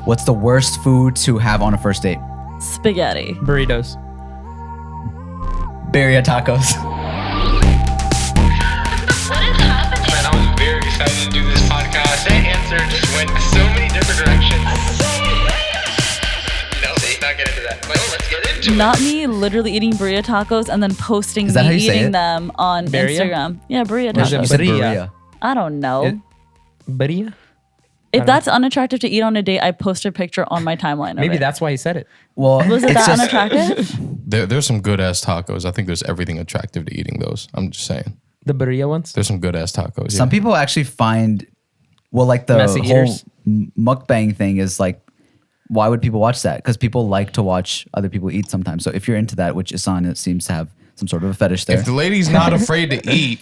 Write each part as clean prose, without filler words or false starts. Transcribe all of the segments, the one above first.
What's the worst food to have on a first date? Spaghetti. Burritos. Birria tacos. What is happening? Man, I was very excited to do this podcast. That answer just went so many different directions. No, let's not get into that. Well, let's get into it. Not me literally eating burrito tacos and then posting Is that how me you say eating it? them on Birria? Instagram. Yeah, burrito Or is it tacos. You said Birria. birria. I don't know. Burrito? If that's unattractive to eat on a date, I post a picture on my timeline of Maybe it. that's why he said it. Well, Was it it's that just, unattractive? There's some good ass tacos. I think there's everything attractive to eating those. I'm just saying. The burrito ones? There's some good ass tacos. Some people actually find, well, like the Messy whole eaters? mukbang thing is like, why would people watch that? Because people like to watch other people eat sometimes. So if you're into that, which Isan seems to have some sort of a fetish there. If the lady's not afraid to eat,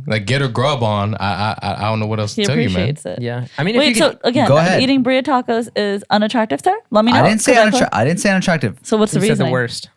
like get her grub on. I don't know what else to He tell you, man. appreciates it. Yeah. I mean, if Wait, you so could, again, Go ahead. eating burrito tacos is unattractive, sir? Let me know. I didn't say 'cause I didn't say unattractive. So what's the you said reason? the worst.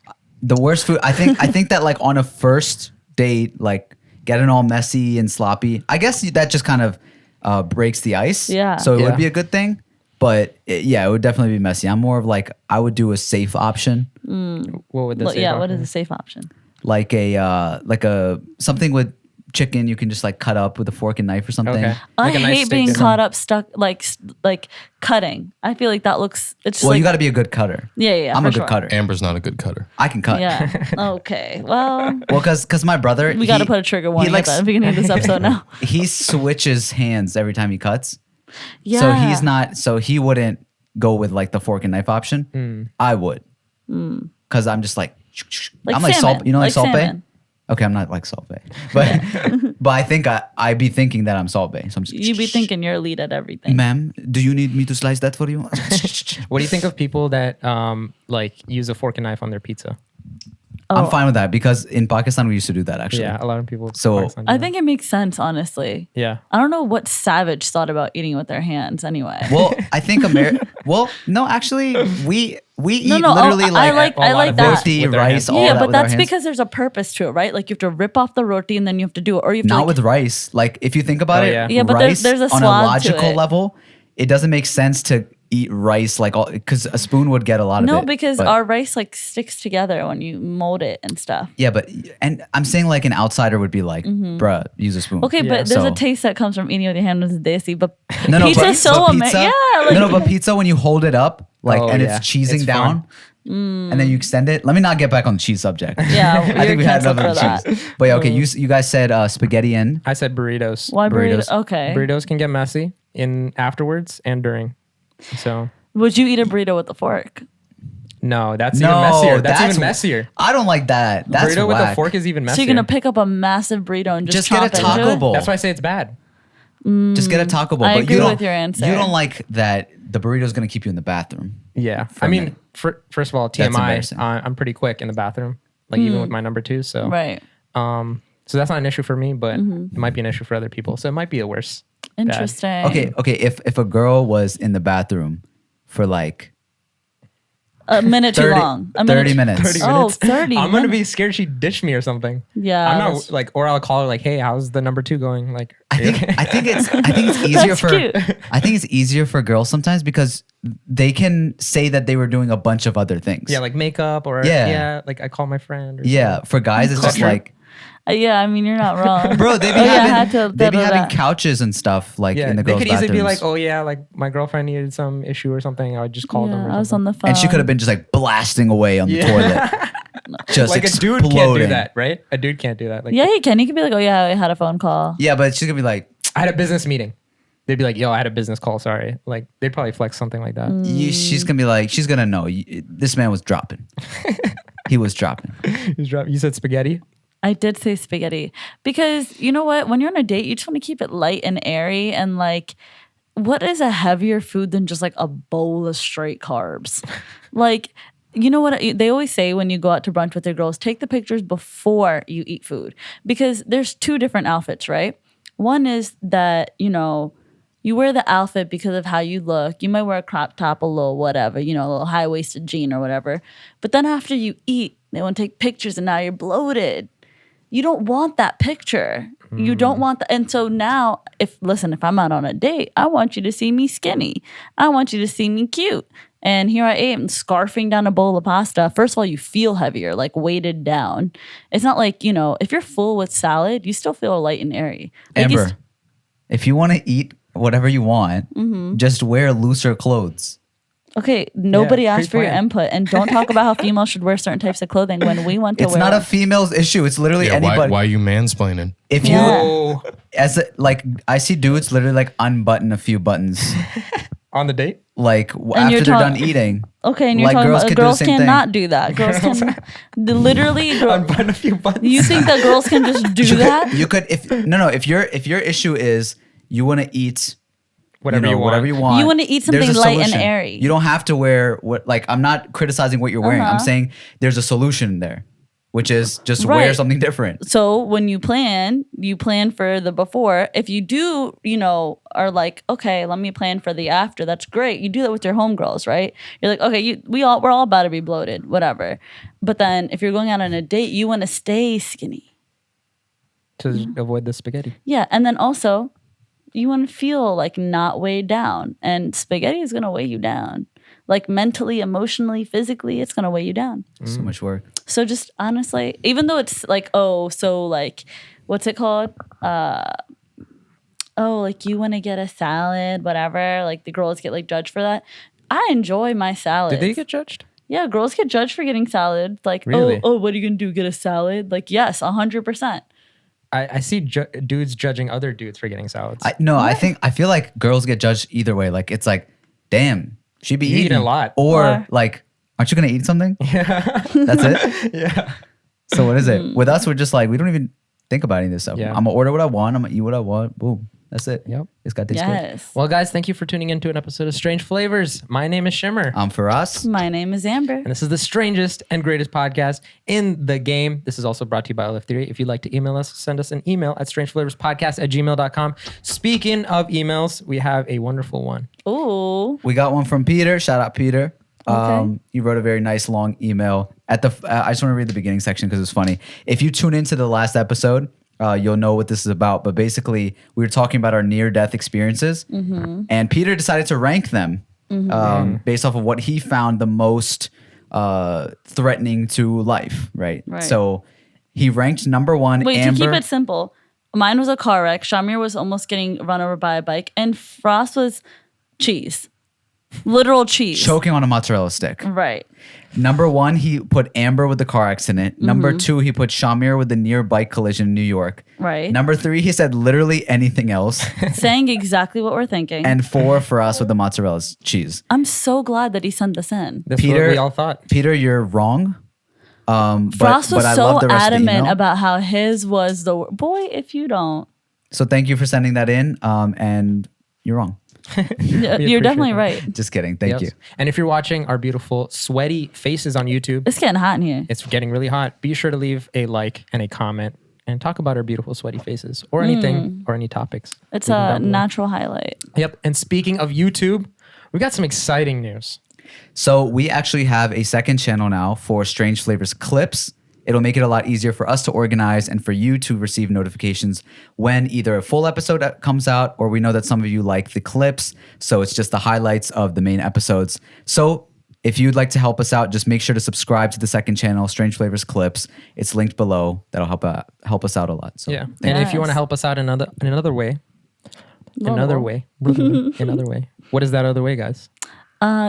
The worst food. I think that like on a first date, like getting all messy and sloppy. I guess that just kind of breaks the ice. Yeah. So it Yeah. would be a good thing. But it would definitely be messy. I'm more of like I would do a safe option, What would this Well, say? yeah, about what him? is a safe option? like a something with chicken you can just like cut up with a fork and knife or something. Okay. I Like a nice hate steak being dinner. caught up stuck like cutting. I feel like that looks. It's just Well, like, you got to be a good cutter. Yeah, I'm for a good sure. cutter. Amber's not a good cutter. I can cut. Yeah. Okay. Well, Well, because my brother, we got to put a trigger warning at the beginning of this episode now. He switches hands every time he cuts. Yeah. So he's not. So he wouldn't go with like the fork and knife option. I would, because I'm just like, Like I'm like salmon. salt. You know, like Salt Bay. salmon. Okay, I'm not like Salt Bay, but I think I'd be thinking that I'm Salt Bay. So I'm just, You be thinking you're elite at everything. ma'am, do you need me to slice that for you? What do you think of people that like use a fork and knife on their pizza? I'm fine with that because in Pakistan we used to do that actually. Yeah, a lot of people. So, in Pakistan do I that. think it makes sense, honestly. Yeah. I don't know what savage thought about eating with their hands anyway. Well, I think no, actually we eat no, literally I like like that. roti, with their rice, hands. all Yeah, that but with our that's hands. because there's a purpose to it, right? Like you have to rip off the roti and then you have to do it, or you have to Not like, with rice. Like if you think about Oh, it, yeah. Yeah, but rice there's a on a swab to logical it. level, it doesn't make sense to eat rice like all because a spoon would get a lot of it. no, because but- our rice like sticks together when you mold it and stuff. yeah, but and I'm saying like an outsider would be like, bruh, use a spoon. Okay, Yeah. but there's So- a taste that comes from eating with your hand with desi, but No, pizza's but, so but amazing. pizza, Yeah, like no, but pizza when you hold it up like Oh, and yeah. it's cheesing It's down. fun. And then you extend it. Let me not get back on the cheese subject. Yeah, I you're think we had canceled enough for of the that. cheese. But yeah, okay, you guys said spaghetti and I said burritos. Why burritos? Burritos. Okay. Burritos can get messy in afterwards and during. So Would you eat a burrito with a fork? no, that's even messier. That's even wh- messier. I don't like that. That's Burrito with a whack. fork is even messier. So you're gonna pick up a massive burrito and just Just get a chomp into taco it? bowl. That's why I say it's bad. Just get a taco bowl. I but agree you don't, with your answer. You don't like that the burrito's gonna keep you in the bathroom. Yeah. For I a mean, minute. first of all, That's TMI, embarrassing. I'm pretty quick in the bathroom, like even with my number two. So, Right. So that's not an issue for me, but it might be an issue for other people. So it might be a worse. bad. Interesting. Okay. If a girl was in the bathroom for like A minute too 30, long. A 30 minute. minutes. Oh, 30 I'm gonna be minutes. scared she'd ditch me or something. Yeah, I'm that's- not like, or I'll call her like, hey, how's the number two going? Like, I think it's easier That's for cute. I think it's easier for girls sometimes because they can say that they were doing a bunch of other things. yeah, like makeup or Yeah. like I call my friend. Or Yeah, for guys it's just Culture. like, Yeah, I mean, you're not wrong. bro, they be Oh, yeah, I having had to they be da-da-da. having couches and stuff like yeah. in the They girls' could easily be bathrooms. like, oh yeah, like my girlfriend needed some issue or something. I would just call them. Or Yeah, I was on something. the phone. and she could have been just like blasting away on the Yeah. toilet. Just like exploding. a dude can't do that, right? A dude can't do that. Like, Yeah, he can. He could be like, oh, yeah, I had a phone call. Yeah, but she's gonna be like, I had a business meeting. They'd be like, yo, I had a business call. Sorry. Like, they'd probably flex something like that. she's gonna be like, she's gonna know this man was dropping. He was dropping. You said spaghetti? I did say spaghetti because you know what? When you're on a date, you just want to keep it light and airy. And like, what is a heavier food than just like a bowl of straight carbs? Like, you know what they always say when you go out to brunch with your girls, take the pictures before you eat food because there's two different outfits, right? One is that, you know, you wear the outfit because of how you look. You might wear a crop top, a little whatever, you know, a little high-waisted jean or whatever. But then after you eat, they want to take pictures and now you're bloated. You don't want that picture. You don't want that. And so now, if I'm out on a date, I want you to see me skinny. I want you to see me cute. And here I am scarfing down a bowl of pasta. First of all, you feel heavier, like weighted down. It's not like, if you're full with salad, you still feel light and airy. Like Amber, if you want to eat whatever you want, just wear looser clothes. Okay, nobody Yeah, asked for your pre-planned. input, and don't talk about how females should wear certain types of clothing when we want to It's wear. not a female's issue. It's literally Yeah, anybody. why are you mansplaining? If Yeah. you, I see dudes literally like unbutton a few buttons, On the date? like you're after they're done talking- eating. Okay, and you're Like, talking girls about could do the girls same thing. cannot do that. Girls can literally. Unbutton a few buttons. You think that girls can just do that? You could if your issue is you want to eat Whatever you want. whatever you want. You wanna eat there's something a light and solution. airy. You don't have to wear what I'm not criticizing what you're wearing. I'm Uh-huh. saying there's a solution there, which is just wear Right. something different. So when you plan for the before. If you do, are like, okay, let me plan for the after. That's great. You do that with your homegirls, right? You're like, okay, we're all about to be bloated, whatever. But then if you're going out on a date, you want to stay skinny. To avoid the spaghetti. Yeah, and then also you want to feel like not weighed down, and spaghetti is going to weigh you down. Like mentally, emotionally, physically, it's going to weigh you down. So much work. So just honestly, even though it's like, what's it called? Like you want to get a salad, whatever. Like the girls get like judged for that. I enjoy my salads. Did they get judged? Yeah, girls get judged for getting salad. Like, Really? what are you gonna do? Get a salad? Like, yes, 100%. I see dudes judging other dudes for getting salads. I feel like girls get judged either way. Like it's like, damn, she be You eat eating a lot. or like, aren't you gonna eat something? Yeah, that's it. yeah. So what is it? With us, we're just like we don't even think about any of this stuff. Yeah. I'm gonna order what I want. I'm gonna eat what I want. Boom. That's it. Yep. It's got this good. Yes. Well, guys, thank you for tuning in to an episode of Strange Flavors. My name is Shimmer. For us, My name is Amber. And this is the strangest and greatest podcast in the game. This is also brought to you by Alif Theory. If you'd like to email us, send us an email at strangeflavorspodcast@gmail.com. Speaking of emails, we have a wonderful one. Ooh. we got one from Peter. Shout out Peter. Okay. He wrote a very nice long email. I just want to read the beginning section because it's funny. If you tune into the last episode, you'll know what this is about. But basically, we were talking about our near-death experiences, and Peter decided to rank them based off of what he found the most threatening to life. Right. Right. So he ranked number one. Wait, Amber. to keep it simple, mine was a car wreck. Shamir was almost getting run over by a bike, and Frost was cheese. Literal cheese. Choking on a mozzarella stick. Right. Number one, he put Amber with the car accident. Number two, he put Shamir with the near bike collision in New York. Right. Number three, he said literally anything else. Saying exactly what we're thinking. And four for us with the mozzarella cheese. I'm so glad that he sent this in. That's Peter, what we all thought. Peter, you're wrong. Frost was but I so love the rest of the adamant email. about how his was the boy. If you don't, So thank you for sending that in. And you're wrong. you're definitely that. right. Just kidding. Thank Yes. you. And if you're watching our beautiful sweaty faces on YouTube, It's getting hot in here. it's getting really hot. Be sure to leave a like and a comment and talk about our beautiful sweaty faces or anything or any topics. It's Leave them a down below. natural highlight. Yep. And speaking of YouTube, we got some exciting news. So we actually have a second channel now for Strange Flavors Clips. It'll make it a lot easier for us to organize and for you to receive notifications when either a full episode comes out or we know that some of you like the clips. So it's just the highlights of the main episodes. So if you'd like to help us out, just make sure to subscribe to the second channel, Strange Flavors Clips. It's linked below. That'll help us out a lot. So Yeah. And if you want to Yes. help us out in another way, Lol. another way. What is that other way, guys?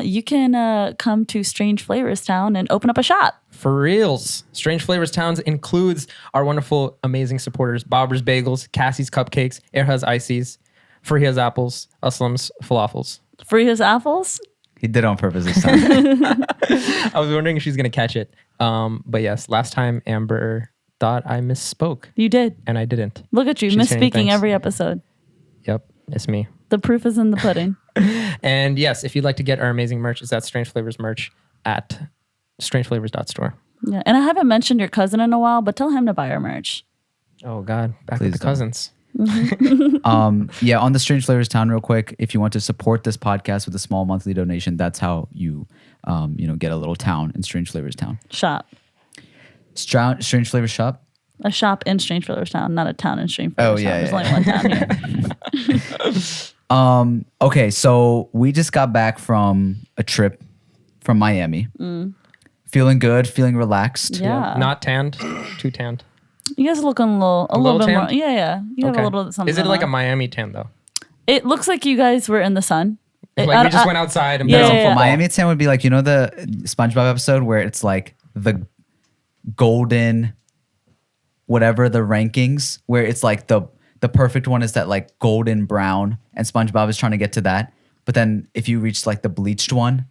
You can come to Strange Flavors Town and open up a shop. For reals. Strange Flavors Towns includes our wonderful, amazing supporters, Bobber's Bagels, Cassie's Cupcakes, Airhaz Ices, Fariha's Apples, Aslam's Falafels. Free his apples. he did it on purpose this time. I was wondering if she's going to catch it. But yes, last time Amber thought I misspoke, You did. and I didn't. Look at you, She's saying misspeaking thanks. every episode. Yep, it's me. The proof is in the pudding. And yes, if you'd like to get our amazing merch, it's at Strange Flavors merch at strangeflavors.store. Yeah, and I haven't mentioned your cousin in a while, but tell him to buy our merch. Oh God, back Please with the don't. cousins. Yeah, on the Strange Flavors Town real quick, if you want to support this podcast with a small monthly donation, that's how you get a little town in Strange Flavors Town. Shop. Strange Flavors Shop. A shop in Strangefellows Town, not a town in Strangefellows Oh, Town. yeah, There's yeah. only one town here. Okay, so we just got back from a trip from Miami. Feeling good, feeling relaxed. Yeah. Not tanned, too tanned. You guys are looking a little bit more. tan? Yeah. You have a little something. Is it like a on. Miami tan though? It looks like you guys were in the sun. Like I- we just I- went outside and Yeah, put on yeah, yeah. football. Miami tan would be like, you know the SpongeBob episode where it's like the golden whatever the rankings where it's like the perfect one is that like golden brown and SpongeBob is trying to get to that. But then if you reach like the bleached one,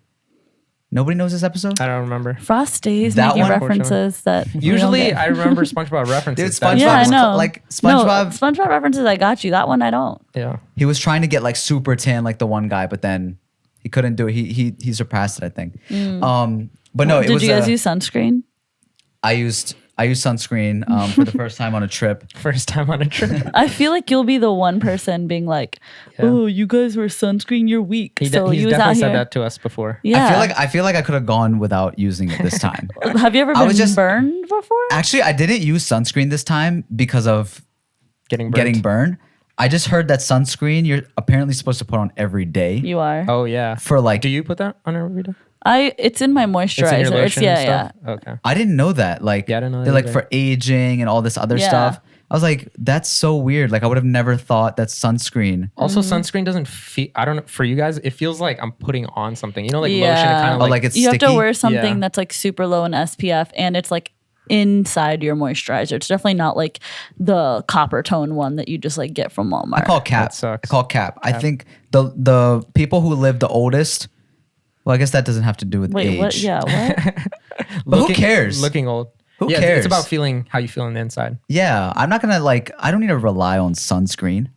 nobody knows this episode? I don't remember. Frost stays That making one? references that we don't Usually get. I remember SpongeBob references. Dude, SpongeBob Yeah, I is know. like No, SpongeBob. SpongeBob references, I got you. That one I don't. Yeah. He was trying to get like super tan like the one guy, but then he couldn't do it. He surpassed it, I think. But no, it Did was. you guys use sunscreen? I used sunscreen for the first time on a trip. First time on a trip. I feel like you'll be the one person being like, "Oh, you guys wear sunscreen. You're weak." He's so you was definitely out said here. that to us before. Yeah. I feel like I could have gone without using it this time. Have you ever I was been just- burned before? Actually, I didn't use sunscreen this time because of Getting getting burned. I just heard that sunscreen you're apparently supposed to put on every day You are. Oh yeah. for like. Do you put that on every day? It's in my moisturizer. It's in your lotion yeah, and yeah. stuff? Okay. I didn't know that. Like, Yeah, I didn't know that they're like either. for aging and all this other Yeah. stuff. I was like, that's so weird. Like, I would have never thought that sunscreen. Also, Mm-hmm. sunscreen doesn't feel. I don't know. For you guys, it feels like I'm putting on something. You know, like lotion. It Yeah. kind of Oh, like, like it's You sticky. have to wear something Yeah. that's like super low in SPF and it's like inside your moisturizer. It's definitely not like the copper tone one that you just like get from Walmart. I call cap. That sucks. I call cap. I think the people who live the oldest. Well, I guess that doesn't have to do with Wait, age. what? Yeah, what? But who cares? Looking old. Who yeah, cares? It's about feeling how you feel on the inside. Yeah, I'm not gonna like. I don't need to rely on sunscreen.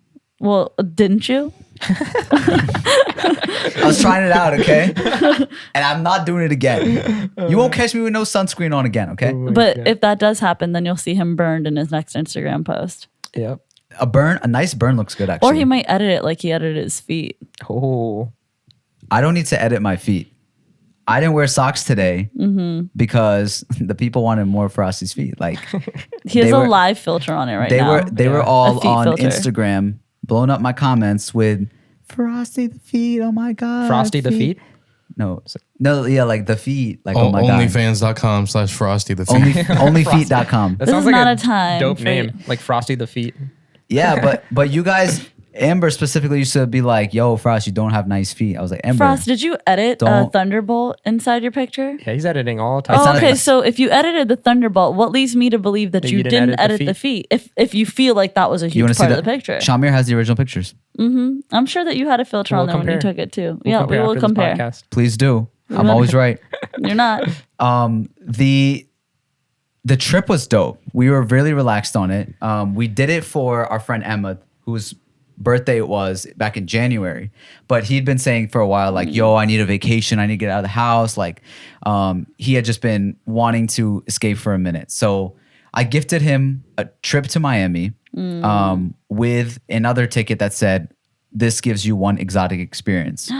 Well, didn't you? I was trying it out, okay, and I'm not doing it again. You won't catch me with no sunscreen on again, okay? But if that does happen, then you'll see him burned in his next Instagram post. Yep. A nice burn looks good actually. Or he might edit it like he edited his feet. Oh. I don't need to edit my feet. I didn't wear socks today Mm-hmm. because the people wanted more Frosty's feet. Like He has They a were- live filter on it right they now. were A all feet on filter. Instagram blowing up my comments with Frosty the feet. Oh my god, Frosty the feet? No, yeah, like the feet. Like oh my god, Onlyfans.com/Frosty the Only feet. onlyfeet.com. That This sounds is like not a time dope for name. you. Like Frosty the Feet. Yeah, but you guys, Amber specifically used to be like, "Yo, Frost, you don't have nice feet." I was like, Amber, Frost, did you edit a Don't- Thunderbolt inside your picture? Yeah, he's editing all the time. Oh, not okay. a- So if you edited the Thunderbolt, what leads me to believe that That you you didn't didn't edit the feet? If you feel like that was a you huge want to see part of the picture, Shamir has the original pictures. I'm sure that you had a filter We'll on there when you compare. took it too. We'll Yeah, we will after this compare. podcast. Please do. I'm always right. You're not. The trip was dope. We were really relaxed on it. We did it for our friend Emma, whose birthday it was back in January. But he'd been saying for a while, like, yo, I need a vacation. I need to get out of the house. Like, he had just been wanting to escape for a minute. So I gifted him a trip to Miami with another ticket that said, this gives you one exotic experience.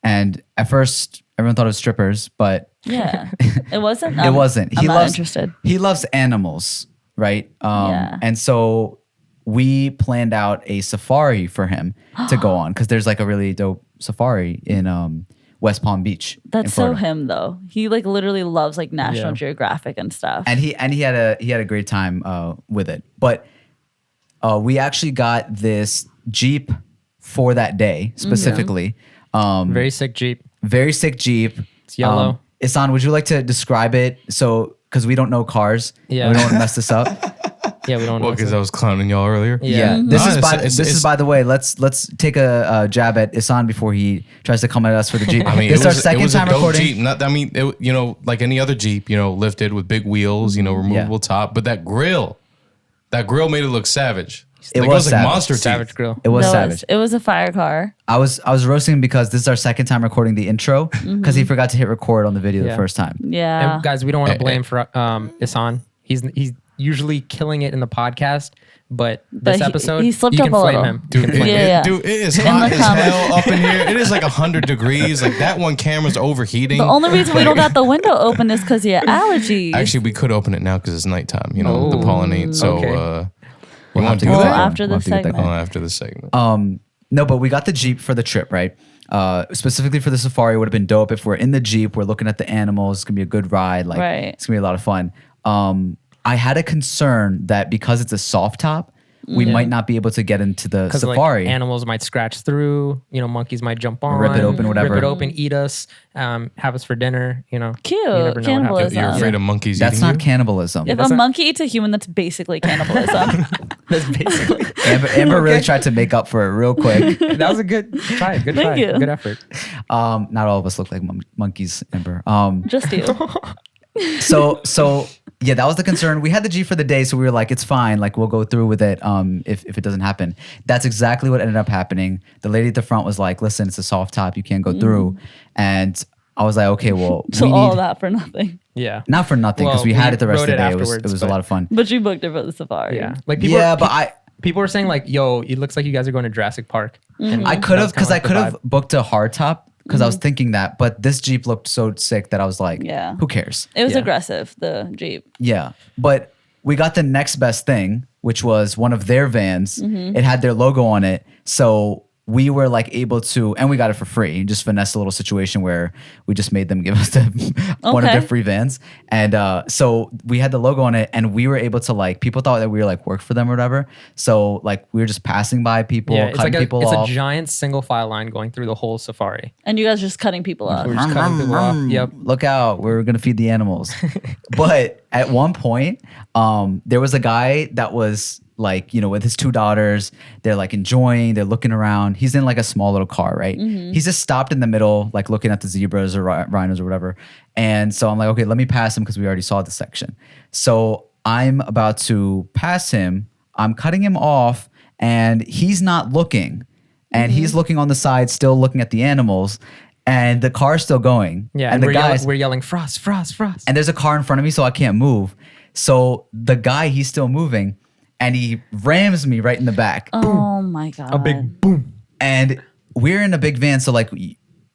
And at first, everyone thought it was strippers, but Yeah, it wasn't. it wasn't. I'm not interested. He loves animals, right? Yeah. And so we planned out a safari for him to go on because there's like a really dope safari in West Palm Beach. in That's so Florida. him though. He like literally loves like National Yeah. Geographic and stuff. And he had a great time with it. But we actually got this Jeep for that day specifically. Very sick Jeep. Very sick Jeep. It's yellow. Isan, would you like to describe it? So, because we don't know cars, Yeah. we don't want to mess this up. Yeah, we don't know. Well, because I was clowning y'all earlier. Yeah. This No, is it's- this is by the way. Let's take a jab at Isan before he tries to come at us for the Jeep. I mean, this is it our was, it second was time a dope recording. Jeep. Not, I mean, it, like any other Jeep, lifted with big wheels, removable top. But that grill made it look savage. It Like, was like savage. monster Savage teeth. Grill. It was No, savage. It was a fire car. I was roasting him because this is our second time recording the intro because he forgot to hit record on the video the Yeah. first time. Yeah. And guys, we don't want to blame for Isan. He's usually killing it in the podcast, but this he- episode, he slipped you up can a flame little. him. You Dude, can flame him. Yeah. dude, it is In hot the as hell up in here. It is like 100 degrees. Like that one camera's overheating. The only reason we don't got the window open is because you have allergies. Actually, we could open it now because it's nighttime. You know, the Oh, pollinate. So okay. you want to do Well, that? after We'll this have to get that segment. After the segment. No, but we got the Jeep for the trip, right? Specifically for the safari, it would have been dope if we're in the Jeep, we're looking at the animals. It's gonna be a good ride. Like Right. it's gonna be a lot of fun. I had a concern that because it's a soft top, we might not be able to get into the Because safari. like animals might scratch through, monkeys might jump on, Rip it open, whatever. rip it open, eat us, have us for dinner. Cute. You never know what happens. Cannibalism. You're afraid of monkeys That's eating not you? cannibalism. If a monkey eats a human, that's basically cannibalism. That's basically. Amber really tried to make up for it real quick. That was a good try. Good Thank try. you. Good effort. Not all of us look like monkeys, Amber. Just you. So yeah, that was the concern. We had the Jeep for the day, so we were like, it's fine. Like we'll go through with it. If it doesn't happen, that's exactly what ended up happening. The lady at the front was like, "Listen, it's a soft top. You can't go through." And I was like, "Okay, well, So we all need that for nothing. Yeah. not for nothing because Well, we had we it the rest of rode the it day. It was afterwards, a lot but- of fun. But you booked it for the safari. Yeah. Like people. Yeah, but people were saying like, "Yo, it looks like you guys are going to Jurassic Park." And I could that have was kinda because I like the could have vibe. booked a hard top because I was thinking that, but this Jeep looked so sick that I was like, Yeah. who cares? It was Yeah. aggressive, the Jeep. Yeah, but we got the next best thing, which was one of their vans. It had their logo on it, so we were like able to, and we got it for free. Just finesse a little situation where we just made them give us one of Okay. their free vans, and so we had the logo on it, and we were able to like people thought that we were like work for them or whatever. So like we were just passing by people, Yeah, it's cutting like people it's off. a giant single file line going through the whole safari. And you guys just cutting people off. We're just cutting people off. Yep. Look out, we're gonna feed the animals. But at one point, there was a guy that was like, with his two daughters, they're like enjoying, they're looking around. He's in like a small little car, right? He's just stopped in the middle, like looking at the zebras or rhinos or whatever. And so I'm like, okay, let me pass him because we already saw this section. So I'm about to pass him. I'm cutting him off and he's not looking. And he's looking on the side, still looking at the animals. And the car's still going. Yeah, and and the guys, we're yelling frost, frost, frost. and there's a car in front of me, so I can't move. So the guy, he's still moving, and he rams me right in the back. Oh my God. a big boom. And we're in a big van, so like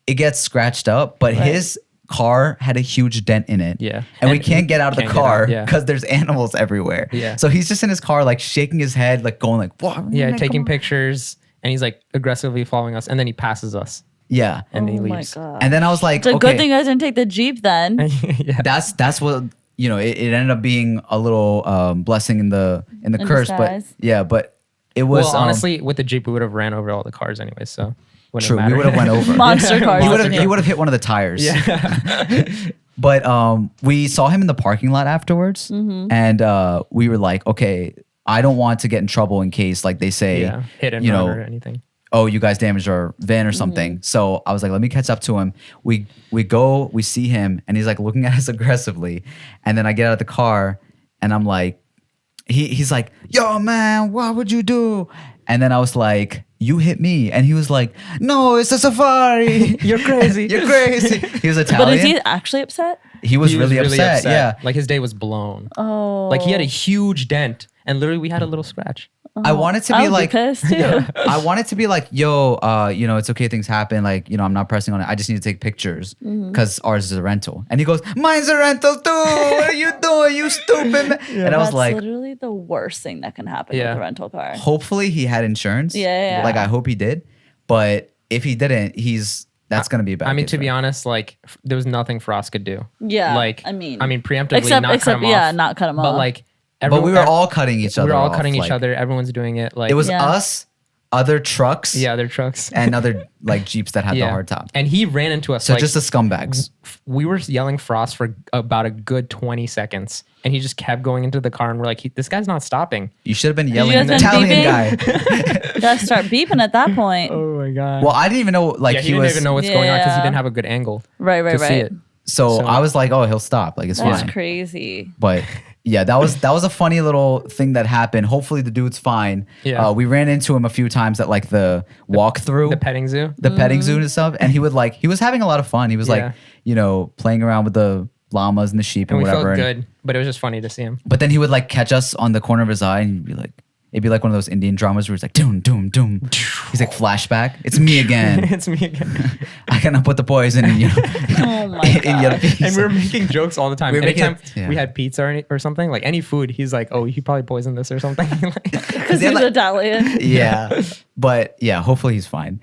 it gets scratched up, but his car had a huge dent in it. Yeah. And we And can't get out of the can't get car out, yeah. because there's animals everywhere. Yeah. So he's just in his car, like shaking his head, like going like, what? Yeah, taking pictures, and he's like aggressively following us, and then he passes us, Yeah. and he Oh my leaves. God. And then I was like, It's a okay. good thing you guys didn't take the Jeep then. Yeah. That's what it ended up being a little blessing in the curse, disguise. but yeah, but it was Well, honestly, with the Jeep, we would have ran over all the cars anyway, so wouldn't true. have We would have went over. Monster cars. He would have hit one of the tires. Yeah. But we saw him in the parking lot afterwards, and we were like, okay, I don't want to get in trouble in case like they say, Yeah. Hit and you run know, or anything. oh, you guys damaged our van or something. So I was like, let me catch up to him. We go, we see him, and he's like looking at us aggressively. And then I get out of the car, and I'm like, he's like, yo, man, what would you do? And then I was like, you hit me. And he was like, no, it's a safari. You're crazy. You're crazy. He was Italian. But is he actually upset? He was really upset. Yeah. Like his day was blown. Oh. Like he had a huge dent, and literally we had a little scratch. I wanted to I be would like, be pissed too. I wanted to be like, yo, it's okay, things happen. Like, I'm not pressing on it. I just need to take pictures because ours is a rental. And he goes, mine's a rental too. What are you doing, you stupid man? And I was That's like, literally the worst thing that can happen Yeah. with a rental car. hopefully he had insurance. Yeah. Like, I hope he did. But if he didn't, that's going to be a bad I mean, case to for be him. honest, like there was nothing Frost could do. Yeah, Like I mean, preemptively except not cut him off. not cut him off. But like, But we were all cutting each other We were all off, cutting each like, other. Everyone's doing it. Like It was Yeah. us, other trucks, yeah, their trucks. and other like Jeeps that had the Yeah. hard top. And he ran into us. So like, just the scumbags. we were yelling Frost for about a good 20 seconds, and he just kept going into the car, and we're like, this guy's not stopping. You should have been you yelling guys at the been Italian beeping? guy. You gotta start beeping at that point. my god. Well, I didn't even know like yeah, he he didn't was. even know what's going on because he Yeah. didn't have a good angle Right, to see it. So So- I was like, oh, he'll stop. Like it's That's fine. crazy. But yeah, that was a funny little thing that happened. Hopefully the dude's fine. Yeah. We ran into him a few times at like the walkthrough, The petting zoo. the petting zoo and stuff, and he was having a lot of fun. He was Yeah. like, playing around with the llamas and the sheep And and we whatever. felt And- good, but it was just funny to see him. but then he would like catch us on the corner of his eye and he'd be like, it'd be like one of those Indian dramas where he's like, doom, doom, doom. He's like, flashback. It's me again. It's me again. I cannot put the poison in you. Oh my in your god. pizza. And we were making jokes all the time. We were making Anytime it- yeah. we had pizza or something, like any food, he's like, "Oh, he probably poisoned this or something." Like, Because they're he's like- Italian. Yeah. But yeah, hopefully he's fine.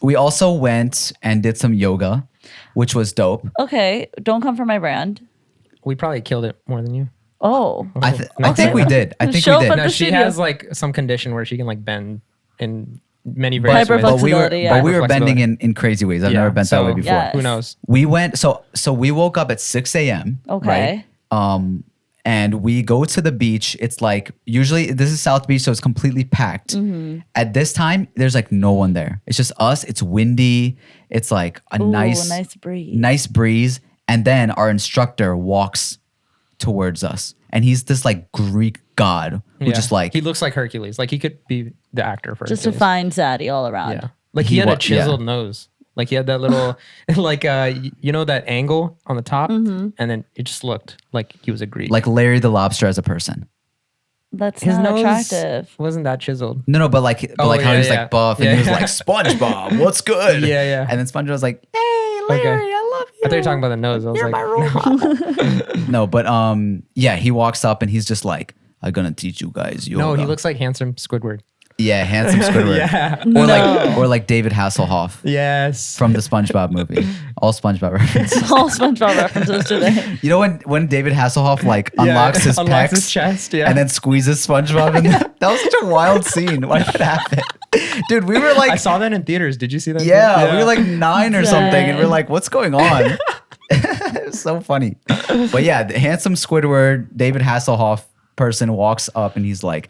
We also went and did some yoga, which was dope. Okay, don't come for my brand. we probably killed it more than you. Oh. I think we did. I think Show we up did. at No, the she studio. has like some condition where she can like bend in many But, various Hyper ways. but we were, flexibility, yeah. but we were Hyper bending flexibility. in crazy ways. I've Yeah, never bent that so- way before. Yeah. Who knows? We went so we woke up at 6 a.m. Okay. Right? And we go to the beach. It's like usually this is South Beach, so it's completely packed. Mm-hmm. At this time, there's like no one there. It's just us. It's windy. It's like a Ooh, nice nice breeze. And then our instructor walks towards us, and he's this like Greek god who Yeah. just like he looks like Hercules. Like he could be the actor for Just a Hercules. fine zaddy all around. Yeah, like he He had wa- a chiseled nose. Like he had that little, like you know that angle on the top, Mm-hmm. and then it just looked like he was a Greek. like Larry the Lobster as a person. That's his not nose attractive. wasn't that chiseled. No, but like how yeah, he's yeah. like buff and Yeah. he was like SpongeBob, what's good? Yeah, yeah. And then SpongeBob was like, hey Larry, Okay. I love you. I thought you were talking about the nose. I was You're like, my robot. No, but yeah, he walks up and he's just like, I'm gonna teach you guys yoga. no, he looks like handsome Squidward. yeah, handsome Squidward. Yeah. Or like David Hasselhoff Yes. from the SpongeBob movie. All SpongeBob references. All SpongeBob references today. You know when David Hasselhoff like unlocks his unlocks pecs his chest, yeah. and then squeezes SpongeBob in there? That was such a wild scene. Why did that happen? Dude, we were like I saw that in theaters. Did you see that? yeah, we were like 9 or something, and we're Dang. like, what's going on? It was so funny. But yeah, the handsome Squidward, David Hasselhoff person walks up and he's like,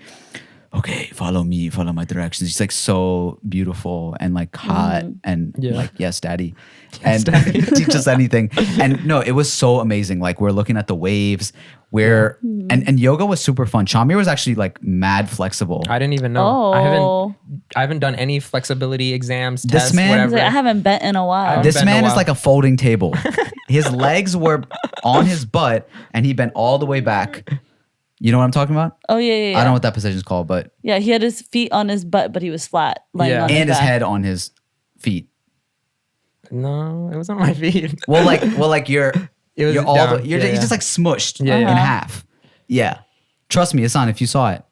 okay, follow me, follow my directions. He's like so beautiful and like hot and Yeah. like, yes, daddy. And teach us anything. And no, it was so amazing. Like we're looking at the waves. And yoga was super fun. Shamir was actually like mad flexible. I didn't even know. Oh. I haven't done any flexibility exams, This tests, man- whatever. I haven't bent in a while. I've This been a man is while. like a folding table. His legs were on his butt and he bent all the way back. You know what I'm talking about? Oh yeah. I don't know what that position is called, but Yeah, he had his feet on his butt, but he was flat. Laying Yeah. on and his back. head on his feet. No, it was on my feet. Well, like you're It was you're all down. the, you're, Yeah, you're yeah. just like smushed Yeah, in yeah. half. Yeah, trust me, it's on if you saw it.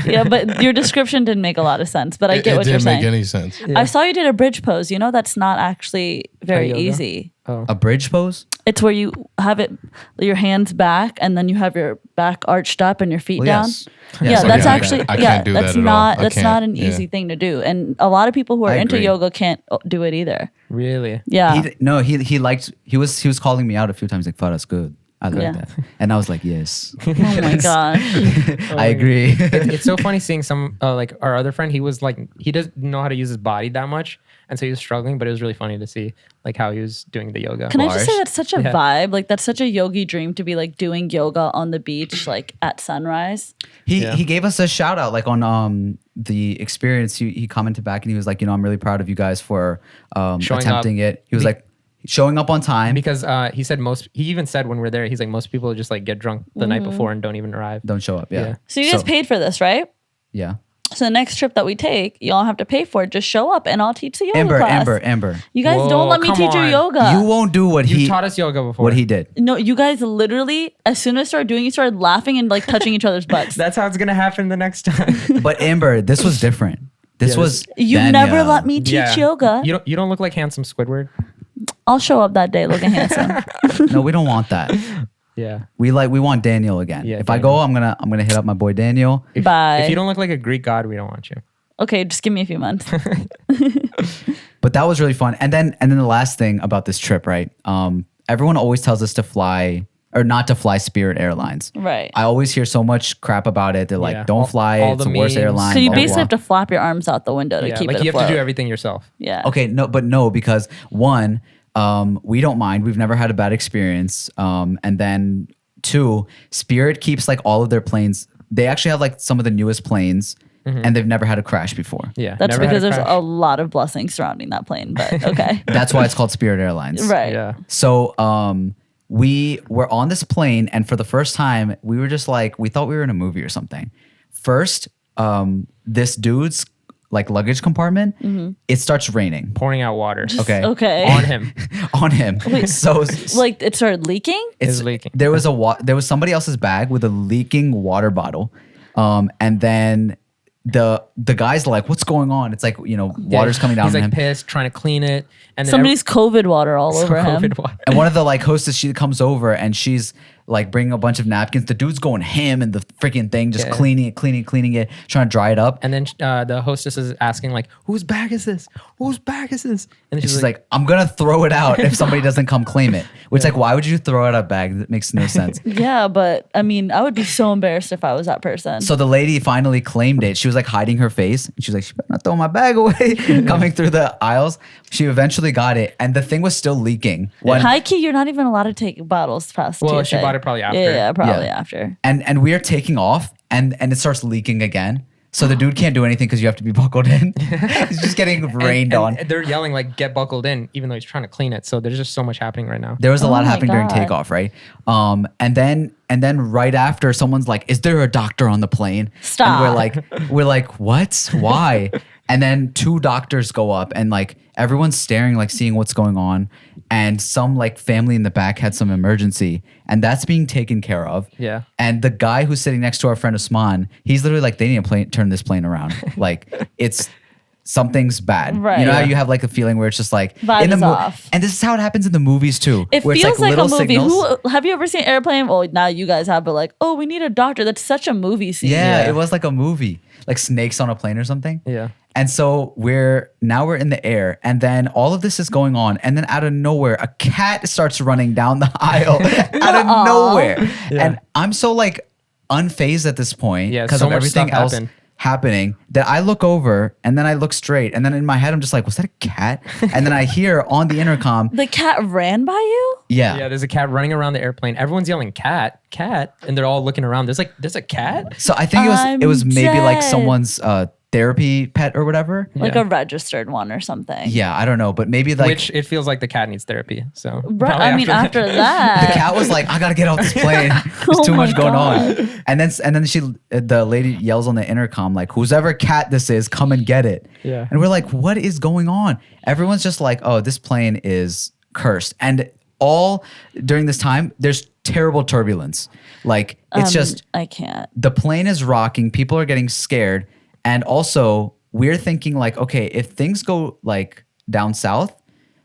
Yeah, but your description didn't make a lot of sense. But I It get what you're didn't make saying. any sense. I saw you did a bridge pose. You know that's not actually very yoga? easy. A bridge pose. It's where you have it your hands back and then you have your back arched up and your feet Well, down. yes. Yeah, Yes, I that's can do actually that. I yeah, can't do that's that at all. not I that's can't, not an yeah. easy thing to do. And a lot of people who are I into agree. yoga can't do it either. Really? Yeah. He was calling me out a few times like, "That's good. I like Yeah. that," and I was like, "Yes, Oh my gosh. I agree." It's so funny seeing some like our other friend. He was like he doesn't know how to use his body that much, and so he was struggling. But it was really funny to see like how he was doing the yoga. Can I just say Harsh. that's such a Yeah. vibe? Like that's such a yogi dream to be like doing yoga on the beach like at sunrise. He gave us a shout out like on the experience. He commented back and he was like, I'm really proud of you guys for Showing attempting it. He was like showing up on time. Because he said he even said when we're there, he's like most people just like get drunk the night before and don't even arrive. Don't show up. Yeah. Yeah. So you guys paid for this, right? Yeah. So the next trip that we take, you all have to pay for it. Just show up and I'll teach the yoga class. Amber. You guys Whoa, don't let me come teach you on. yoga. You won't do what You he taught us yoga before. what he did. No, you guys literally, as soon as I started doing, you started laughing and like touching each other's butts. That's how it's gonna happen the next time. But Amber, this was different. This Yeah, was You then, never yeah. let me teach yoga. You don't look like handsome Squidward. I'll show up that day looking handsome. No, we don't want that. Yeah. We want Daniel again. Yeah, if I go, Daniel. I'm gonna hit up my boy Daniel. Bye. If you don't look like a Greek god, we don't want you. Okay, just give me a few months. But that was really fun. And then the last thing about this trip, right? Everyone always tells us to fly or not to fly Spirit Airlines. Right. I always hear so much crap about it. They're like, Yeah. don't fly. all It's the the worst memes. airline. So you blah, blah, basically blah. have to flap your arms out the window to Yeah, keep like it you have to do afloat. everything yourself. Yeah. Okay, no, because one, we don't mind. We've never had a bad experience. And then two, Spirit keeps like all of their planes. They actually have like some of the newest planes, and they've never had a crash before. Yeah. That's never had because there's crash. a lot of blessings surrounding that plane, but okay. That's why it's called Spirit Airlines. Right. Yeah. So we were on this plane, and for the first time, we were just like, we thought we were in a movie or something. First, this dude's like luggage compartment, it starts raining. Pouring out water. Okay. On him. On him. So Like it started leaking? It's leaking. There was there was somebody else's bag with a leaking water bottle. And then the guy's like, what's going on? It's like, water's coming down He's on like him. pissed, trying to clean it. And then Somebody's COVID water all over him. COVID water. And one of the like hostess, she comes over and she's like bringing a bunch of napkins. The dude's going ham in the freaking thing, just cleaning it, trying to dry it up. And then the hostess is asking like, whose bag is this? Whose bag is this? And then She's like, I'm gonna throw it out if somebody doesn't come claim it. Which like, why would you throw out a bag? That makes no sense. Yeah, but I mean, I would be so embarrassed if I was that person. So the lady finally claimed it. She was like hiding her face. And she was like, she better not throw my bag away. Coming through the aisles. She eventually got it. And the thing was still leaking. High key, you're not even allowed to take bottles past well, TSA. she bought it probably after. Yeah, probably Yeah. after. And we are taking off and it starts leaking again. So the dude can't do anything because you have to be buckled in. He's just getting rained on. And they're yelling like, get buckled in, even though he's trying to clean it. So there's just so much happening right now. There was a lot my happening during God. takeoff, right? And then right after, someone's like, "Is there a doctor on the plane?" Stop. And we're like, "What? Why?" And then 2 doctors go up, and like everyone's staring, like seeing what's going on. And some like family in the back had some emergency, and that's being taken care of. Yeah. And the guy who's sitting next to our friend Usman, he's literally like, "They need to turn this plane around. Like it's." Something's bad. Right. You know how Yeah. you have like a feeling where it's just like Vibe in the is off. And this is how it happens in the movies too. It where feels it's like a little movie. signals. Have you ever seen Airplane? Oh, now you guys have, but like, oh, we need a doctor. That's such a movie scene. Yeah, it was like a movie, like snakes on a plane or something. Yeah. And so we're in the air, and then all of this is going on, and then out of nowhere, a cat starts running down the aisle out of nowhere, and I'm so like unfazed at this point Yeah, because so of much everything stuff else happened. happening that I look over and then I look straight, and then in my head I'm just like, was that a cat? And then I hear on the intercom, The cat ran by you? Yeah, there's a cat running around the airplane. Everyone's yelling cat, cat, and they're all looking around. There's a cat? So I think it was I'm maybe like dead. someone's therapy pet or whatever. Like Yeah. a registered one or something. Yeah, I don't know, but maybe like Which it feels like the cat needs therapy. So Right, probably I mean, after the that. cat was like, I gotta get off this plane. There's Oh too my much going God. on. And then the lady yells on the intercom, like, whoever cat this is, come and get it. Yeah. And we're like, what is going on? Everyone's just like, oh, this plane is cursed. And all during this time, there's terrible turbulence. Like it's just I can't. the plane is rocking, people are getting scared, and also we're thinking like, okay, if things go like down south,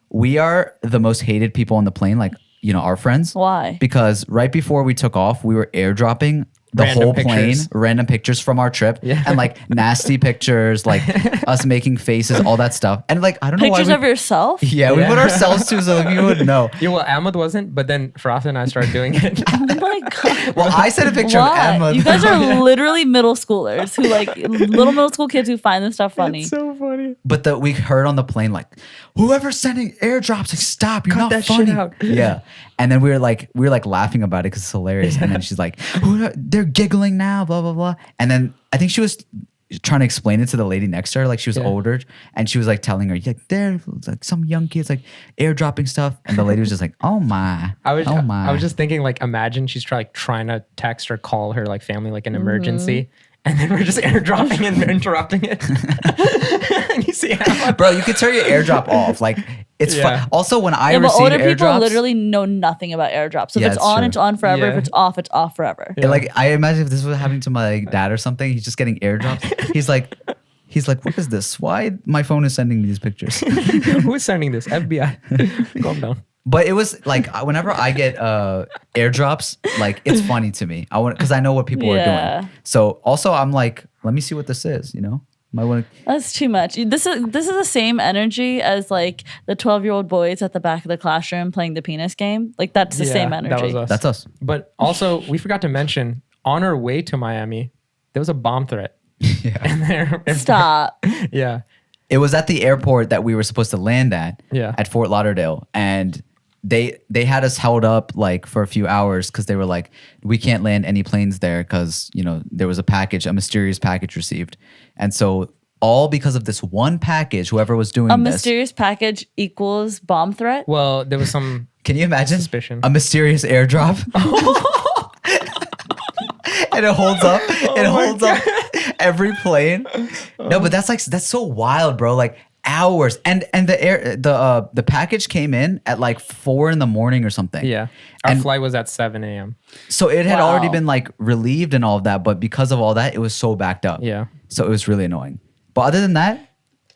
we are the most hated people on the plane, like, our friends. Why? Because right before we took off, we were airdropping the Random whole pictures. plane, random pictures from our trip, Yeah. and like nasty pictures, like us making faces, all that stuff. And like, I don't know Pictures why of yourself? yeah, we Yeah. put ourselves to so like, you would know. Yeah, well, Ahmed wasn't, but then Faraf and I started doing it. Oh my God. Well, I sent a picture of Why? Emma. You guys are literally middle schoolers who like little middle school kids who find this stuff funny. so funny. But we heard on the plane like, whoever's sending airdrops, like stop, you're Cut not that funny. shit out. Yeah, and then we were like laughing about it because it's hilarious. And then she's like, they're giggling now, blah blah blah. And then I think she was trying to explain it to the lady next to her, like she was older, and she was like telling her, like, there, like some young kids like airdropping stuff, and the lady was just like, oh my, I was oh my. I was just thinking, like, imagine she's trying to text or call her like family, like an emergency, and then we're just airdropping and interrupting it. And you see Ahmed. Bro, you could turn your airdrop off. Like it's Yeah. fun. Also, when I Yeah, but receive older people airdrops, literally know nothing about airdrops. So if Yeah, it's it's on, true. it's on forever. Yeah. If it's off forever. And, like I imagine if this was happening to my dad or something, he's just getting airdrops. He's like, what is this? Why my phone is sending me these pictures? Who's sending this? FBI. Calm down. But it was like whenever I get airdrops, like it's funny to me. Because I know what people are Yeah. doing. So also I'm like, let me see what this is. Might want to. That's too much. This is the same energy as like the 12-year-old boys at the back of the classroom playing the penis game. Like that's the same energy. That was us. That's us. But also, we forgot to mention, on our way to Miami, there was a bomb threat. Yeah. And there, Stop. yeah. It was at the airport that we were supposed to land at. Yeah. At Fort Lauderdale, and they had us held up like for a few hours because they were like, we can't land any planes there because there was a mysterious package received, and so all because of this one package, whoever was doing A this. mysterious package equals bomb threat. Well, there was some Can you imagine Suspicion. a mysterious airdrop? And it holds up. It holds up every plane. No, but that's so wild, bro. Like hours, and the package came in at like 4 a.m. or something. Yeah, our And- flight was at 7 a.m. So it had Wow. already been like relieved and all of that, but because of all that, it was so backed up. Yeah, So it was really annoying. But other than that,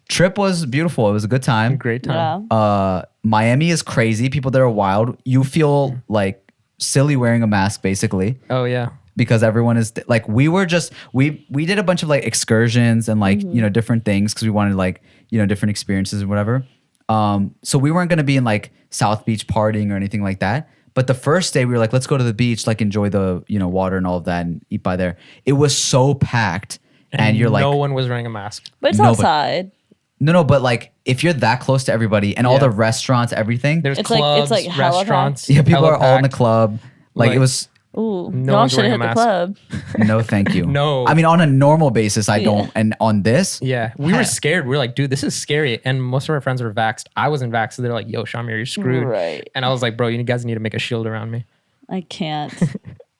trip was beautiful. It was a good time. great time. Yeah. Miami is crazy. People there are wild. You feel like silly wearing a mask, basically. Oh yeah, Because everyone is like, we were just we did a bunch of like excursions and like different things because we wanted like different experiences and whatever. So we weren't gonna be in like South Beach partying or anything like that. But the first day we were like, let's go to the beach, like enjoy the water and all of that and eat by there. It was so packed, and you're like, no one was wearing a mask. But it's No, but- outside. no, but like if you're that close to everybody and all Yeah. the restaurants, everything, There's It's like- clubs, it's like hella restaurants. yeah, people hella are all in the packed. club. Like it Like- was. Ooh, No y'all one's should have wearing hit the a club. No, thank you. No. I mean, on a normal basis, I Yeah. don't. And on this, Yeah, we were scared. We were like, dude, this is scary. And most of our friends were vaxxed. I wasn't vaxxed. So they're like, yo, Shamir, you're screwed. Right. And I was like, bro, you guys need to make a shield around me. I can't.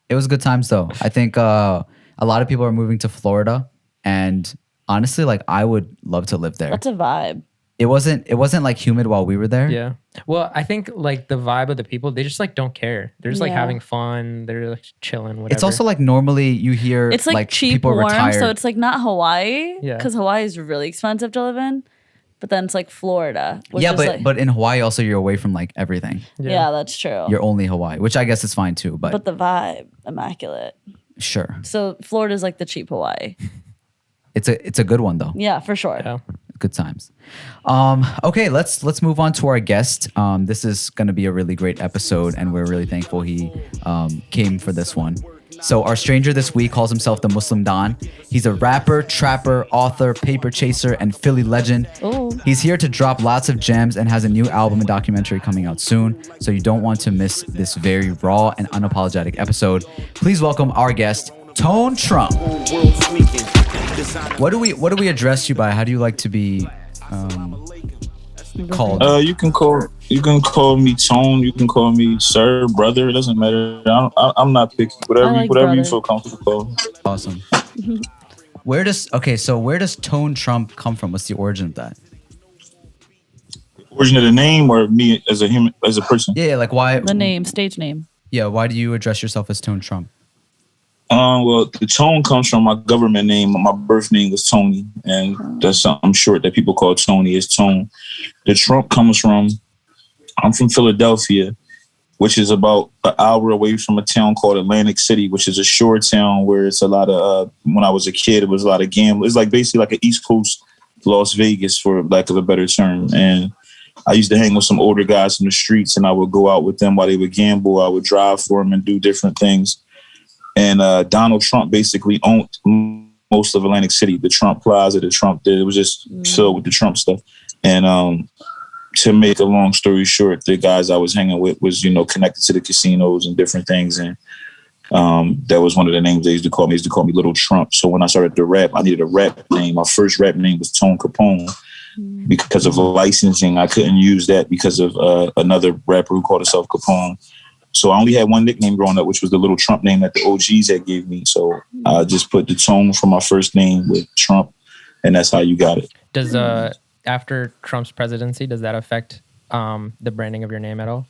it was good times though. I think a lot of people are moving to Florida, and honestly, like I would love to live there. That's a vibe. It wasn't like humid while we were there. Yeah. Well, I think like the vibe of the people, they just like don't care. They're just like Yeah. having fun. They're like chilling, whatever. It's also like normally you hear It's like, cheap, people warm, retired. so it's like not Hawaii, Yeah. because Hawaii is really expensive to live in. But then it's like Florida, which yeah, is but like, but in Hawaii also you're away from like everything. yeah, that's true. You're only Hawaii, which I guess is fine too. But, But the vibe, immaculate. sure, So Florida's like the cheap Hawaii. it's a good one though. Yeah, for sure. Yeah. Good times. Okay, let's move on to our guest. This is going to be a really great episode, and we're really thankful he came for this one. So our stranger this week calls himself the Muslim D.O.N. He's a rapper, trapper, author, paper chaser, and Philly legend. Ooh. He's here to drop lots of gems and has a new album and documentary coming out soon. So you don't want to miss this very raw and unapologetic episode. Please welcome our guest, Tone Trump. What do we address you by? How do you like to be called? You can call me Tone. You can call me sir, brother. It doesn't matter. I'm not picky. Whatever I like you brother. feel comfortable calling. Awesome. Where does Tone Trump come from? What's the origin of that? Origin of the name, or me as a human, as a person. Yeah, like why? The name, stage name. Yeah, why do you address yourself as Tone Trump? Well, the Tone comes from my government name. My birth name was Tony, and that's something short that people call Tony is Tone. The Trump comes from, I'm from Philadelphia, which is about an hour away from a town called Atlantic City, which is a shore town where it's a lot of, when I was a kid, it was a lot of gambling. It's like basically like an East Coast Las Vegas, for lack of a better term. And I used to hang with some older guys in the streets, and I would go out with them while they would gamble. I would drive for them and do different things. And Donald Trump basically owned most of Atlantic City, the Trump Plaza, the Trump did. It was just filled with the Trump stuff. And to make a long story short, the guys I was hanging with was, connected to the casinos and different things. And that was one of the names they used to call me. They used to call me Little Trump. So when I started to rap, I needed a rap name. My first rap name was Tone Capone. Because of licensing, I couldn't use that because of another rapper who called himself Capone. So I only had one nickname growing up, which was the Little Trump name that the OGs had gave me. So I just put the Tone from my first name with Trump, and that's how you got it. Does after Trump's presidency, does that affect the branding of your name at all?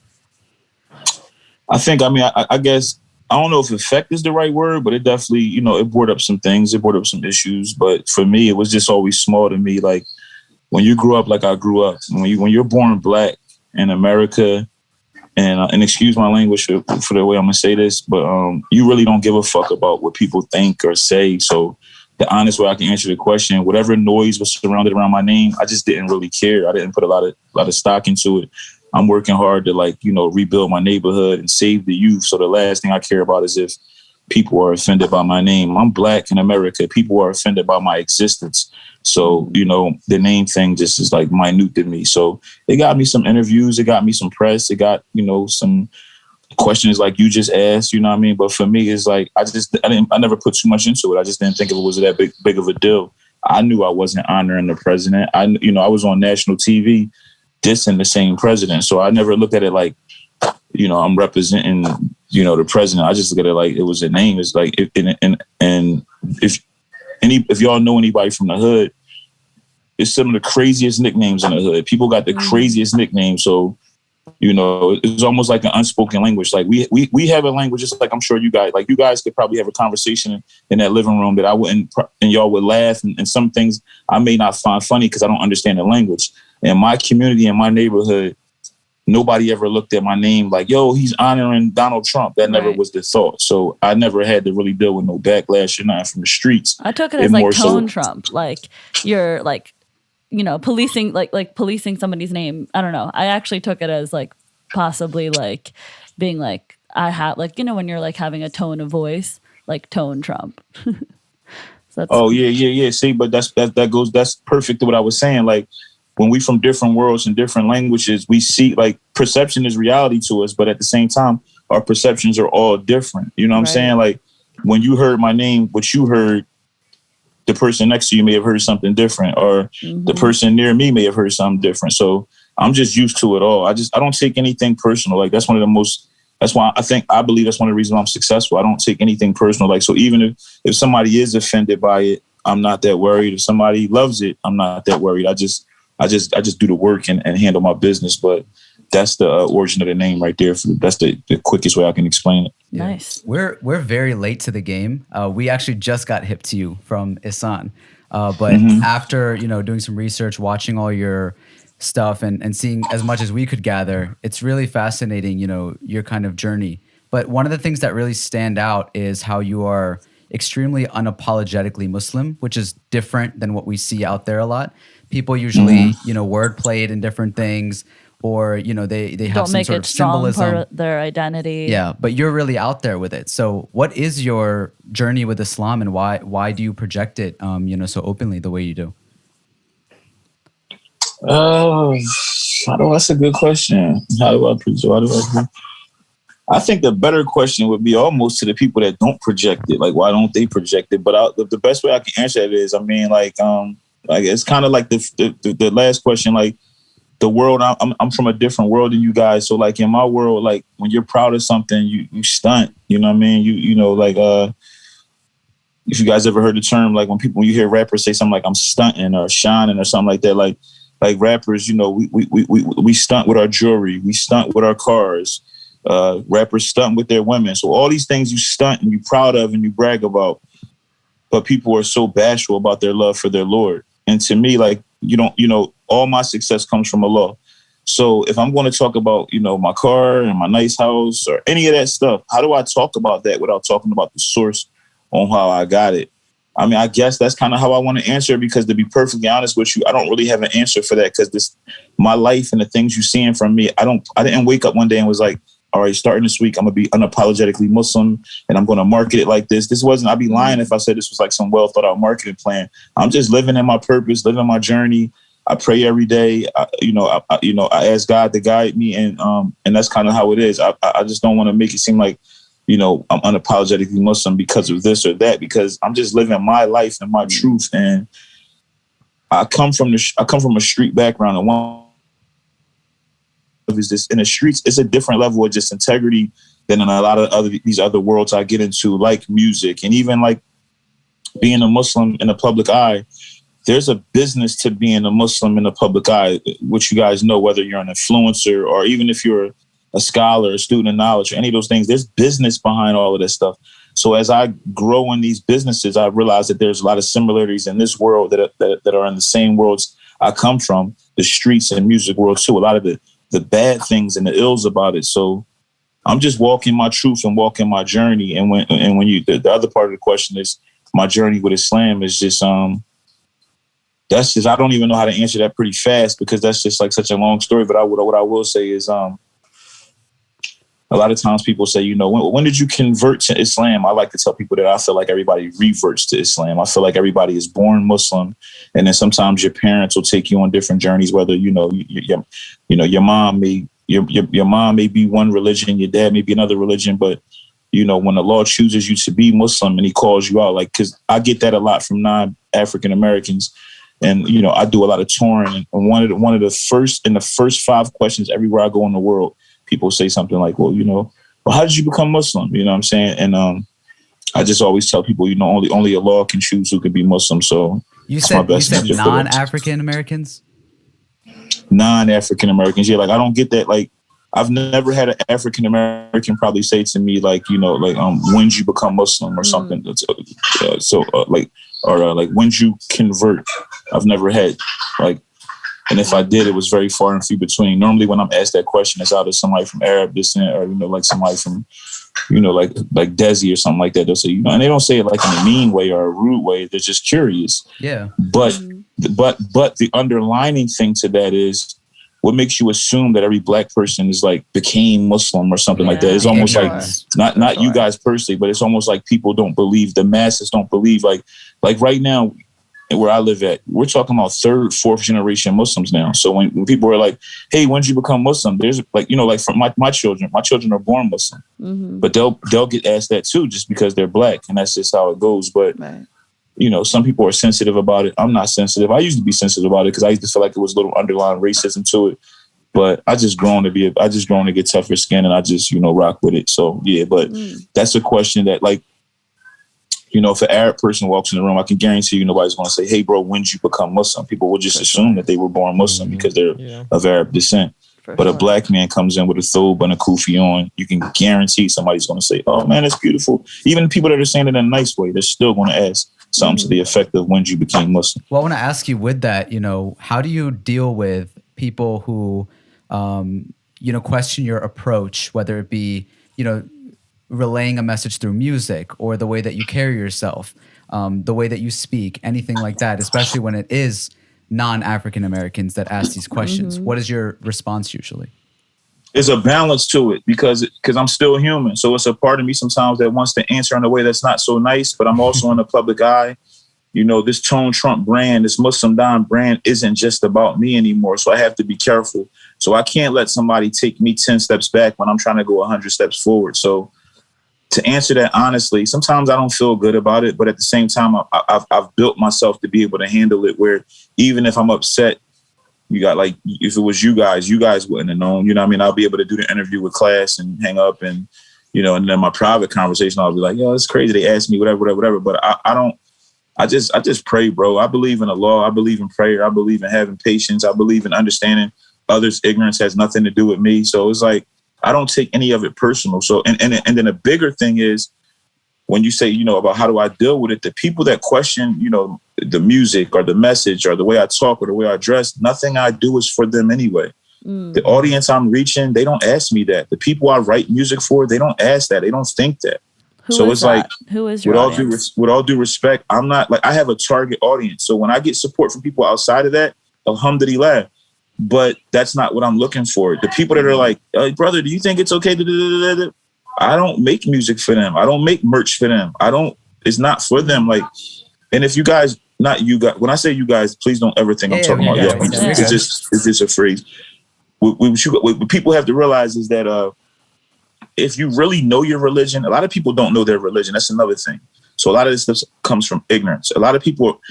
I guess, I don't know if affect is the right word, but it definitely, it brought up some things. It brought up some issues. But for me, it was just always small to me. Like when you grew up like I grew up, when you're born black in America, and excuse my language for the way I'm gonna say this, but you really don't give a fuck about what people think or say. So the honest way I can answer the question, whatever noise was surrounded around my name, I just didn't really care. I didn't put a lot of stock into it. I'm working hard to rebuild my neighborhood and save the youth. So the last thing I care about is if people are offended by my name. I'm black in America. People are offended by my existence. So, the name thing just is like minute to me. So it got me some interviews. It got me some press. It got, some questions like you just asked, you know what I mean? But for me, it's like, I never put too much into it. I just didn't think it was that big of a deal. I knew I wasn't honoring the president. I was on national TV dissing the same president. So I never looked at it like I'm representing, the president. I just look at it like it was a name. It's like, and if y'all know anybody from the hood, it's some of the craziest nicknames in the hood. People got the craziest nicknames. So, it's almost like an unspoken language. Like we have a language, just like I'm sure you guys could probably have a conversation in that living room that I wouldn't, and y'all would laugh. And some things I may not find funny because I don't understand the language. In my community, in my neighborhood, nobody ever looked at my name like, yo, he's honoring Donald Trump. That never was the thought. So I never had to really deal with no backlash or nothing from the streets. I took it as like tone Trump. Like you're like, policing, like policing somebody's name. I don't know. I actually took it as like possibly like being like, I have like, when you're like having a tone of voice, like tone Trump. So yeah. See, but that's perfect to what I was saying. Like when we from different worlds and different languages, we see like perception is reality to us, but at the same time, our perceptions are all different. You know what I'm saying? Like when you heard my name, what you heard, the person next to you may have heard something different, or the person near me may have heard something different. So I'm just used to it all. I don't take anything personal. Like that's why I believe that's one of the reasons why I'm successful. I don't take anything personal. Like, so even if somebody is offended by it, I'm not that worried. If somebody loves it, I'm not that worried. I just do the work and handle my business. But that's the origin of the name right there. That's the quickest way I can explain it. Yeah. Nice. We're very late to the game. We actually just got hip to you from Ihsan. But after, doing some research, watching all your stuff and seeing as much as we could gather, it's really fascinating, your kind of journey. But one of the things that really stand out is how you are extremely unapologetically Muslim, which is different than what we see out there a lot. People usually, wordplay it in different things, or, they have don't some make sort it of strong symbolism. part of their identity. Yeah, but you're really out there with it. So what is your journey with Islam, and why do you project it, so openly the way you do? That's a good question. How do I project? I think the better question would be almost to the people that don't project it. Like, why don't they project it? But the best way I can answer it is, like it's kind of like the last question, like the world. I'm from a different world than you guys. So like in my world, like when you're proud of something, you stunt. You know what I mean? If you guys ever heard the term, like when you hear rappers say something like I'm stunting or shining or something like that, like rappers, we stunt with our jewelry, we stunt with our cars. Rappers stunt with their women. So all these things you stunt and you proud of and you brag about, but people are so bashful about their love for their Lord. And to me, like, all my success comes from Allah. So if I'm going to talk about, my car and my nice house or any of that stuff, how do I talk about that without talking about the source on how I got it? I mean, I guess that's kind of how I want to answer it, because to be perfectly honest with you, I don't really have an answer for that, because my life and the things you're seeing from me, I didn't wake up one day and was like, all right, starting this week, I'm going to be unapologetically Muslim and I'm going to market it like this. This wasn't, I'd be lying if I said this was like some well thought out marketing plan. I'm just living in my purpose, living my journey. I pray every day. I ask God to guide me, and that's kind of how it is. I just don't want to make it seem like, I'm unapologetically Muslim because of this or that, because I'm just living my life and my truth. And I come from a street background, and one is this in the streets. It's a different level of just integrity than in a lot of these other worlds I get into, like music, and even like being a Muslim in the public eye. There's a business to being a Muslim in the public eye, which you guys know, whether you're an influencer or even if you're a scholar, a student of knowledge, or any of those things, there's business behind all of this stuff. So as I grow in these businesses, I realize that there's a lot of similarities in this world that are in the same worlds I come from, the streets and music world too. A lot of the bad things and the ills about it. So I'm just walking my truth and walking my journey. And when you, the other part of the question is my journey with Islam is just, that's just, I don't even know how to answer that pretty fast, because that's just like such a long story. But what I will say is, a lot of times people say, when did you convert to Islam? I like to tell people that I feel like everybody reverts to Islam. I feel like everybody is born Muslim, and then sometimes your parents will take you on different journeys. Whether your mom may be one religion, your dad may be another religion, but when the Lord chooses you to be Muslim and He calls you out, like, because I get that a lot from non-African Americans, and I do a lot of touring, and one of the first 5 questions everywhere I go in the world, people say something like, well, well, how did you become Muslim? You know what I'm saying? And I just always tell people, only Allah can choose who can be Muslim. So You that's my said best message for them. non-African Americans? Non-African Americans. Yeah, like I don't get that. Like I've never had an African American probably say to me like, when did you become Muslim or something. Like when did you convert? I've never had like, and if I did, it was very far and few between. Normally when I'm asked that question, it's either somebody from Arab descent or, like somebody from, like Desi or something like that. They'll say, and they don't say it like in a mean way or a rude way. They're just curious. Yeah. But the underlining thing to that is what makes you assume that every black person is like became Muslim or something like that. It's almost like not you guys personally, but it's almost like people don't believe, the masses don't believe. Like right now where I live at, we're talking about third, fourth generation Muslims now. So when people are like, hey, when did you become Muslim? There's like, like for my children are born Muslim, but they'll get asked that too, just because they're black, and that's just how it goes. But some people are sensitive about it. I'm not sensitive. I used to be sensitive about it because I used to feel like it was a little underlying racism to it. But I just grown to get tougher skin, and I just, rock with it. So yeah, but that's a question that like, if an Arab person walks in the room, I can guarantee you nobody's going to say, hey, bro, when did you become Muslim? People will just assume that they were born Muslim because they're of Arab descent. But a black man comes in with a thobe and a kufi on, you can guarantee somebody's going to say, oh, man, it's beautiful. Even people that are saying it in a nice way, they're still going to ask something to the effect of when did you became Muslim. Well, I want to ask you with that, how do you deal with people who, question your approach, whether it be, relaying a message through music or the way that you carry yourself, the way that you speak, anything like that, especially when it is non-African Americans that ask these questions. What is your response usually? There's a balance to it because I'm still human. So it's a part of me sometimes that wants to answer in a way that's not so nice, but I'm also in the public eye. This Tone Trump brand, this Muslim D.O.N brand isn't just about me anymore. So I have to be careful. So I can't let somebody take me 10 steps back when I'm trying to go 100 steps forward. So to answer that honestly, sometimes I don't feel good about it, but at the same time, I've built myself to be able to handle it where even if I'm upset, you got like, if it was you guys wouldn't have known, you know what I mean? I'll be able to do the interview with class and hang up and, and then my private conversation, I'll be like, yo, it's crazy. They asked me whatever. But I just pray, bro. I believe in Allah. I believe in prayer. I believe in having patience. I believe in understanding others' ignorance has nothing to do with me. So it's like, I don't take any of it personal. So, and then a bigger thing is when you say, about how do I deal with it, the people that question, the music or the message or the way I talk or the way I dress, nothing I do is for them anyway. The audience I'm reaching, they don't ask me that. The people I write music for, they don't ask that. They don't think that. Who is your audience? With all due respect, I'm not like, I have a target audience. So when I get support from people outside of that, alhamdulillah. But that's not what I'm looking for. The people that are like, hey, brother, do you think it's okay to do that? I don't make music for them. I don't make merch for them. It's not for them. Like, and if you guys, not you guys, when I say you guys, please don't ever think I'm talking about y'all. It's just a phrase. What people have to realize is that if you really know your religion, a lot of people don't know their religion. That's another thing. So a lot of this stuff comes from ignorance. A lot of people,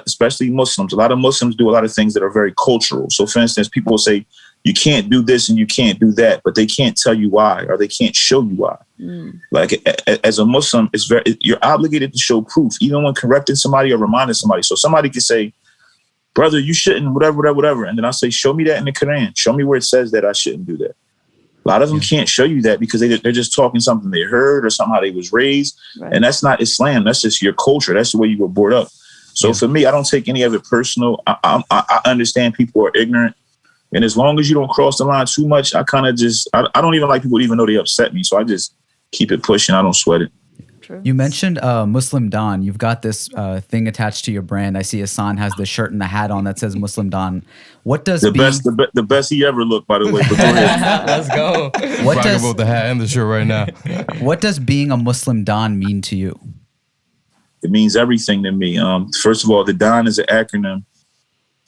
especially Muslims, a lot of Muslims do a lot of things that are very cultural. So for instance, people will say, you can't do this and you can't do that, but they can't tell you why, or they can't show you why. Like as a Muslim, you're obligated to show proof, even when correcting somebody or reminding somebody. So somebody can say, brother, you shouldn't, whatever. And then I say, show me that in the Quran. Show me where it says that I shouldn't do that. A lot of them can't show you that because they're just talking something they heard or somehow they was raised. Right. And that's not Islam. That's just your culture. That's the way you were brought up. So for me, I don't take any of it personal. I understand people are ignorant. And as long as you don't cross the line too much, I kind of just, I don't even like people to even know they upset me. So I just keep it pushing. I don't sweat it. True. You mentioned Muslim D.O.N. You've got this thing attached to your brand. I see Hassan has the shirt and the hat on that says Muslim D.O.N. What does the best he ever looked, by the way. Let's go. What does about the hat and the shirt right now? What does being a Muslim D.O.N. mean to you? It means everything to me. First of all, the D.O.N. is an acronym.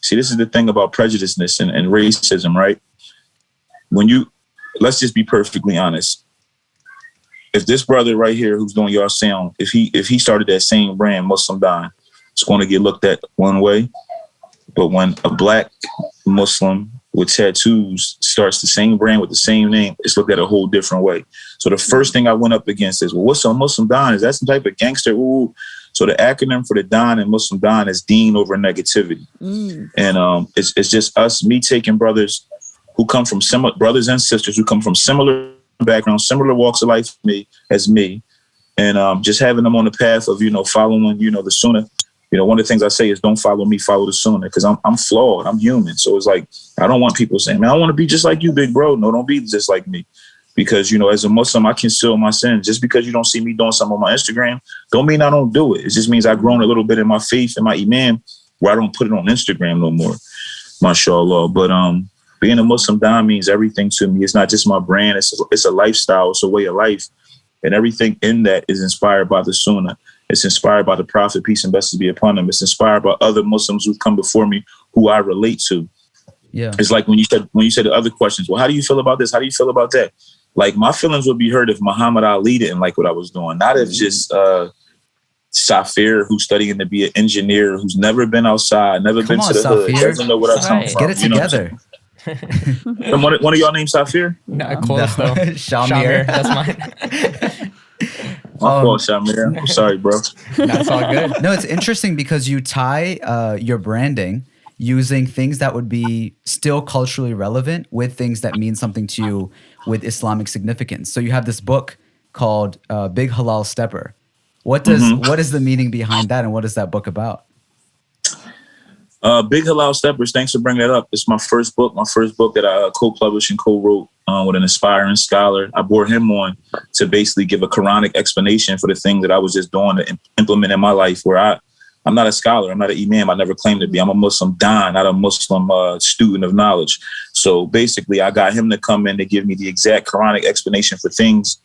See, this is the thing about prejudiceness and racism, right? Let's just be perfectly honest. If this brother right here who's doing your sound, if he started that same brand, Muslim D.O.N, it's going to get looked at one way. But when a black Muslim with tattoos starts the same brand with the same name, it's looked at a whole different way. So the first thing I went up against is, well, what's a Muslim Don? Is that some type of gangster? Ooh. So the acronym for the Don and Muslim Don is Deen over negativity. And it's just us, me taking brothers who come from similar, brothers and sisters who come from similar backgrounds, similar walks of life as me, and just having them on the path of, following, the Sunnah. One of the things I say is don't follow me, follow the Sunnah, because I'm flawed. I'm human. So it's like, I don't want people saying, man, I want to be just like you, big bro. No, don't be just like me. Because, as a Muslim, I conceal my sins. Just because you don't see me doing something on my Instagram, don't mean I don't do it. It just means I've grown a little bit in my faith and my iman where I don't put it on Instagram no more. MashaAllah. But being a Muslim Don means everything to me. It's not just my brand. It's a lifestyle. It's a way of life. And everything in that is inspired by the Sunnah. It's inspired by the Prophet, peace and blessings be upon him. It's inspired by other Muslims who've come before me who I relate to. Yeah. It's like when you said the other questions, well, how do you feel about this? How do you feel about that? Like, my feelings would be hurt if Muhammad Ali didn't like what I was doing. Not if just Safir, who's studying to be an engineer, who's never been outside, never been to the hood, doesn't know what I'm talking about. Get it together. One of y'all named Safir? No, close though. Shamir. That's mine. My fault, Shamir. I'm sorry, bro. That's all good. No, it's interesting because you tie your branding using things that would be still culturally relevant with things that mean something to you with Islamic significance. So you have this book called Big Halal Stepper. What is the meaning behind that, and what is that book about? Big Halal Steppers, thanks for bringing that up. It's my first book that I co-published and co-wrote with an aspiring scholar. I brought him on to basically give a Quranic explanation for the thing that I was just doing to implement in my life, where I'm not a scholar. I'm not an imam. I never claimed to be. I'm a Muslim Don, not a Muslim student of knowledge. So basically, I got him to come in to give me the exact Quranic explanation for things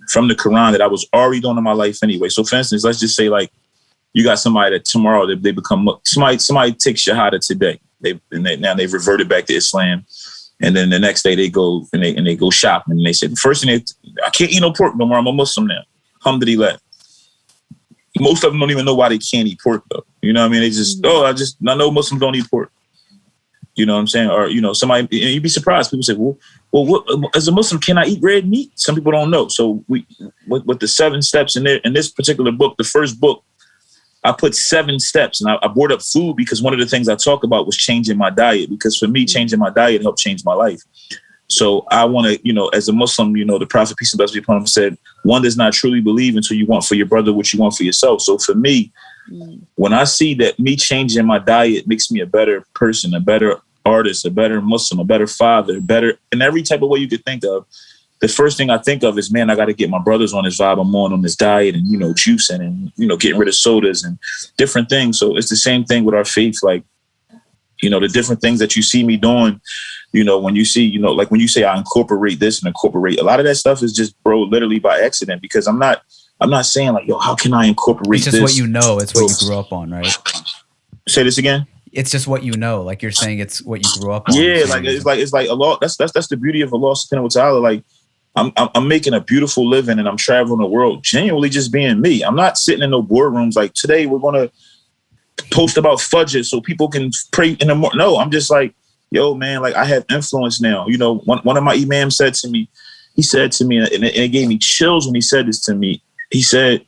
from the Quran that I was already doing in my life anyway. So for instance, let's just say like you got somebody that tomorrow they become, somebody takes Shahada today. Now they've reverted back to Islam. And then the next day they go and they go shopping and they say, the first thing I can't eat no pork no more. I'm a Muslim now. Alhamdulillah. Most of them don't even know why they can't eat pork though. You know what I mean? They just, I know Muslims don't eat pork. You know what I'm saying? Or, somebody, you'd be surprised. People say, well, what, as a Muslim, can I eat red meat? Some people don't know. So with the 7 steps in there, in this particular book, the first book, I put 7 steps, and I brought up food because one of the things I talk about was changing my diet, because for me, changing my diet helped change my life. So I want to, as a Muslim, the Prophet, peace and blessings be upon him, said, one does not truly believe until you want for your brother what you want for yourself. So for me, when I see that me changing my diet makes me a better person, a better artist, a better Muslim, a better father, better in every type of way you could think of, the first thing I think of is, man, I got to get my brothers on this vibe. I'm on this diet and, juicing and, getting rid of sodas and different things. So it's the same thing with our faith. Like, the different things that you see me doing, when you see, like when you say I incorporate this and incorporate, a lot of that stuff is just, bro, literally by accident, because I'm not saying like, yo, how can I incorporate this? It's just what you know. It's what you grew up on, right? Say this again. It's just what you know. Like you're saying, it's what you grew up on. Yeah, like it's like Allah. That's the beauty of Allah subhanahu wa ta'ala. Like I'm making a beautiful living and I'm traveling the world, genuinely just being me. I'm not sitting in no boardrooms like today we're gonna post about Fajr so people can pray in the morning. No, I'm just like, yo, man, like I have influence now. One of my imams said to me, and it gave me chills when he said this to me. He said,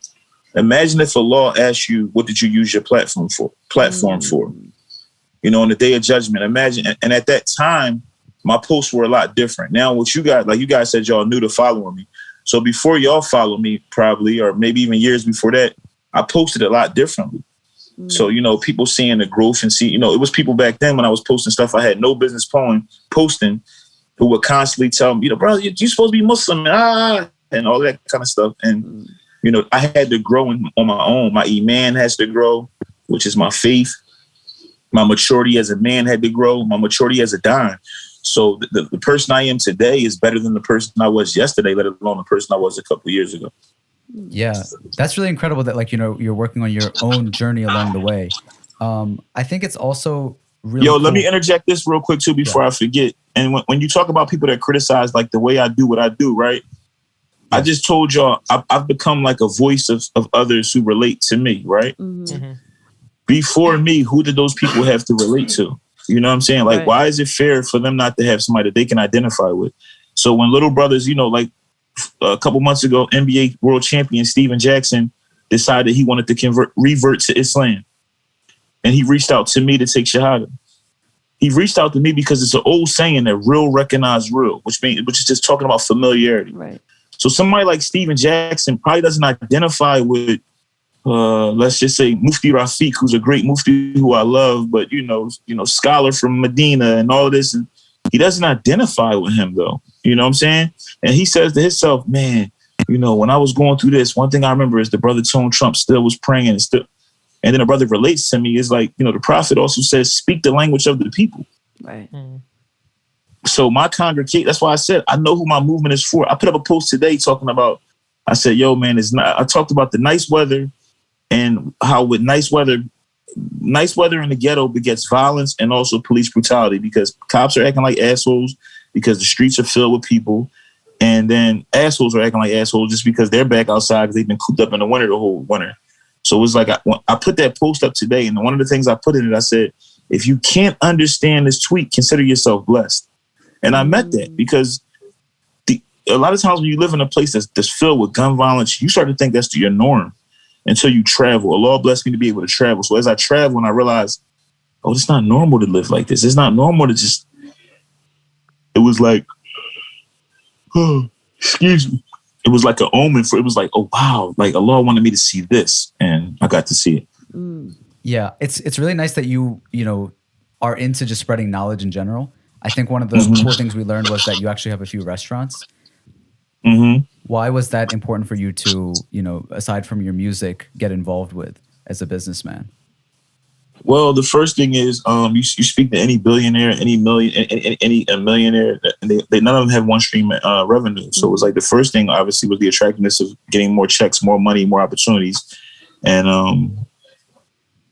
imagine if Allah asked you, what did you use your platform for? On the day of judgment, imagine. And at that time, my posts were a lot different. Now, what you guys said, y'all new to following me. So before y'all follow me, probably, or maybe even years before that, I posted a lot differently. So, people seeing the growth and see, it was people back then when I was posting stuff I had no business posting, who would constantly tell me, bro, you're supposed to be Muslim, and all that kind of stuff. And, I had to grow on my own. My iman has to grow, which is my faith. My maturity as a man had to grow. My maturity as a Don. So the person I am today is better than the person I was yesterday, let alone the person I was a couple of years ago. Yeah, that's really incredible that you're working on your own journey along the way. I think it's also really cool. Let me interject this real quick too before I forget. And when you talk about people that criticize like the way I do what I do, right? Yeah. I just told y'all I've become like a voice of others who relate to me, right? Mm-hmm. Before me, who did those people have to relate to? You know what I'm saying? Like, Right. why is it fair for them not to have somebody that they can identify with? So when little brothers, you know, like a couple months ago, NBA world champion Steven Jackson decided he wanted to revert to Islam. And he reached out to me to take Shahada. He reached out to me because it's an old saying that real recognize real, which is just talking about familiarity. Right. So somebody like Steven Jackson probably doesn't identify with, let's just say Mufti Rafiq, who's a great Mufti who I love, but you know, scholar from Medina and all of this. And he doesn't identify with him though. You know what I'm saying? And he says to himself, man, you know, when I was going through this, one thing I remember is the brother Tone Trump still was praying and then a brother relates to me is like, you know, the prophet also says, speak the language of the people. Right. So my congregation, that's why I said, I know who my movement is for. I put up a post today talking about, I said, yo, man, I talked about the nice weather and how with nice weather in the ghetto begets violence and also police brutality because cops are acting like assholes because the streets are filled with people. And then assholes are acting like assholes just because they're back outside because they've been cooped up in the winter the whole winter. So it was like, I put that post up today. And one of the things I put in it, I said, if you can't understand this tweet, consider yourself blessed. And I meant that because a lot of times when you live in a place that's filled with gun violence, you start to think that's your norm until you travel. Allah blessed me to be able to travel. So as I travel and I realized, oh, it's not normal to live like this. It's not normal to just, it was like, oh, excuse me. It was like an omen it was like, oh, wow, like Allah wanted me to see this. And I got to see it. Yeah, it's really nice that you know, are into just spreading knowledge in general. I think one of the cool things we learned was that you actually have a few restaurants. Why was that important for you to, you know, aside from your music, get involved with as a businessman? Well, the first thing is you speak to any billionaire, any millionaire, and they none of them have one stream revenue. So it was like the first thing obviously was the attractiveness of getting more checks, more money, more opportunities. And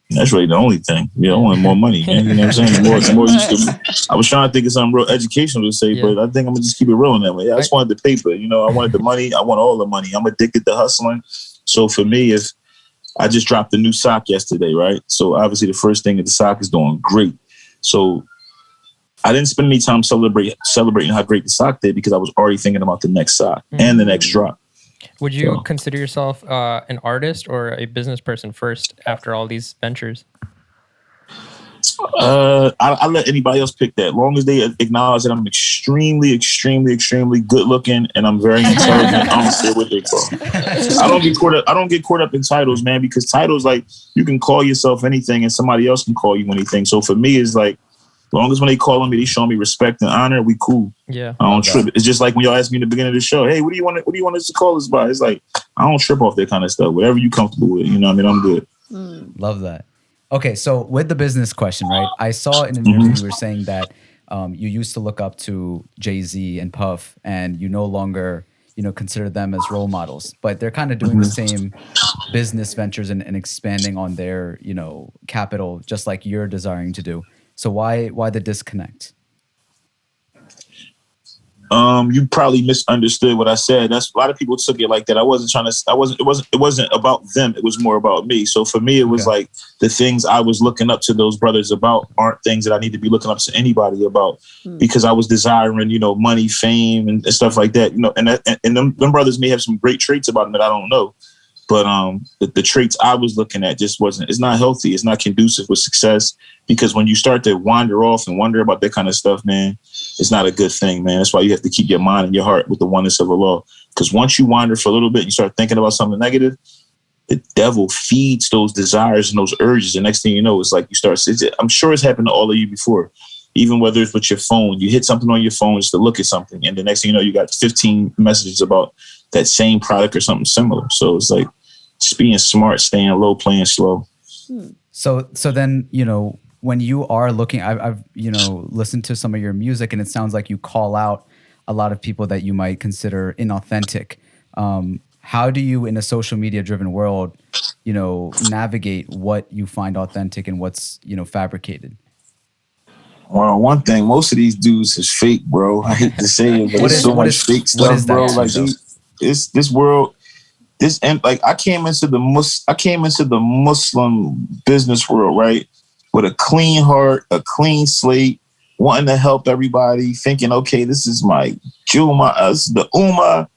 that's really the only thing. You know, I wanted more money, man. You know what I'm saying? The more I was trying to think of something real educational to say, but I think I'm gonna just keep it real in that way. I just wanted the paper, you know, I wanted the money, I want all the money. I'm addicted to hustling. So for me, if I just dropped a new sock yesterday, right? So obviously the first thing is the sock is doing great. So I didn't spend any time celebrating how great the sock did because I was already thinking about the next sock and the next drop. Would you consider yourself an artist or a business person first after all these ventures? I let anybody else pick that. As long as they acknowledge that I'm extremely, extremely, extremely good looking and I'm very intelligent, I don't care what they call. I don't get caught up in titles, man, because titles, like, you can call yourself anything and somebody else can call you anything. So for me, it's like, as long as when they call me, they show me respect and honor, we cool. Yeah. I don't trip. It's just like when y'all asked me in the beginning of the show, hey, what do you want us to call this by? It's like, I don't trip off that kind of stuff. Whatever you comfortable with, you know what I mean? I'm good. Love that. Okay, so with the business question, right? I saw in an interview you were saying that you used to look up to Jay-Z and Puff, and you no longer, you know, consider them as role models, but they're kind of doing the same business ventures and expanding on their, you know, capital, just like you're desiring to do. So why the disconnect? You probably misunderstood what I said. That's a lot of people took it like that. It wasn't about them. It was more about me. So for me, it was like the things I was looking up to those brothers about aren't things that I need to be looking up to anybody about because I was desiring, you know, money, fame and stuff like that, you know, and them brothers may have some great traits about them that I don't know. But the traits I was looking at just it's not healthy. It's not conducive with success because when you start to wander off and wonder about that kind of stuff, man, it's not a good thing, man. That's why you have to keep your mind and your heart with the oneness of Allah. Because once you wander for a little bit, and you start thinking about something negative, the devil feeds those desires and those urges. The next thing you know, it's like you start, I'm sure it's happened to all of you before. Even whether it's with your phone, you hit something on your phone just to look at something. And the next thing you know, you got 15 messages about that same product or something similar. So it's like just being smart, staying low, playing slow. So then, you know, when you are looking, I've you know, listened to some of your music and it sounds like you call out a lot of people that you might consider inauthentic. How do you, in a social media driven world, you know, navigate what you find authentic and what's, you know, fabricated? Well, one thing, most of these dudes is fake, bro. I hate to say it, but there's so much fake stuff, bro. Like this world, and like I came into the Muslim business world, right? with a clean heart, a clean slate, wanting to help everybody, thinking, okay, this is my Juma, this is the Ummah,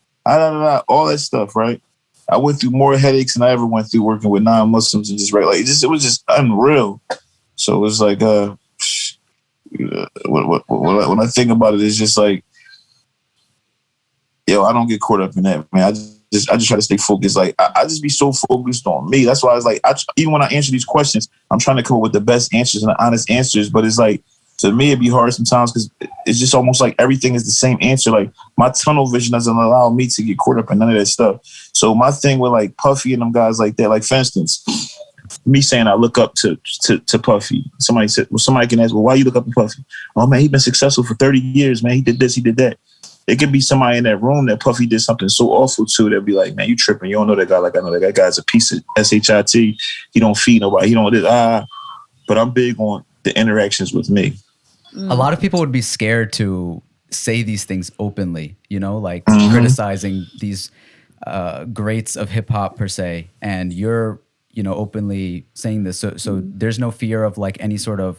all that stuff, right? I went through more headaches than I ever went through working with non-Muslims and just right, like it was just unreal. So it was like, when I think about it, it's just like, yo, I don't get caught up in that, man. I just try to stay focused. Like I just be so focused on me. That's why I was like, even when I answer these questions, I'm trying to come up with the best answers and the honest answers. But it's like, to me, it'd be hard sometimes because it's just almost like everything is the same answer. Like my tunnel vision doesn't allow me to get caught up in none of that stuff. So my thing with like Puffy and them guys like that, like for instance, me saying I look up to Puffy. Somebody can ask, well, why you look up to Puffy? Oh man, he's been successful for 30 years, man. He did this, he did that. It could be somebody in that room that Puffy did something so awful to that be like, man, you tripping. You don't know that guy like I know that guy. That guy's a piece of shit. He don't feed nobody. He don't this. But I'm big on the interactions with me. A lot of people would be scared to say these things openly, like criticizing these greats of hip hop per se. And you're, openly saying this. So there's no fear of like any sort of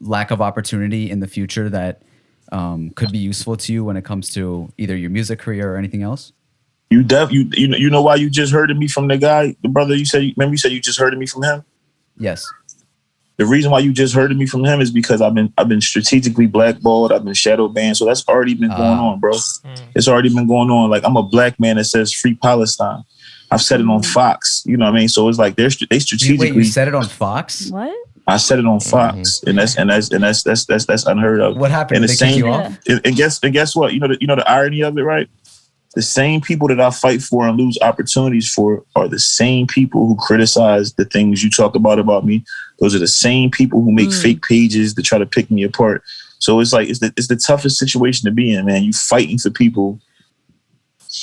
lack of opportunity in the future that could be useful to you when it comes to either your music career or anything else? You know why you just heard of me from the guy, the brother you said you just heard of me from him? Yes. The reason why you just heard of me from him is because I've been strategically blackballed. I've been shadow banned. So that's already been going on, bro. It's already been going on. Like I'm a black man that says free Palestine. I've said it on Fox. You know what I mean? So it's like they strategically. Wait, you said it on Fox? What? I said it on Fox, and that's unheard of. What happened? Did they kick you off? And guess what? You know the irony of it, right? The same people that I fight for and lose opportunities for are the same people who criticize the things you talk about me. Those are the same people who make fake pages to try to pick me apart. So it's like it's the toughest situation to be in, man. You fighting for people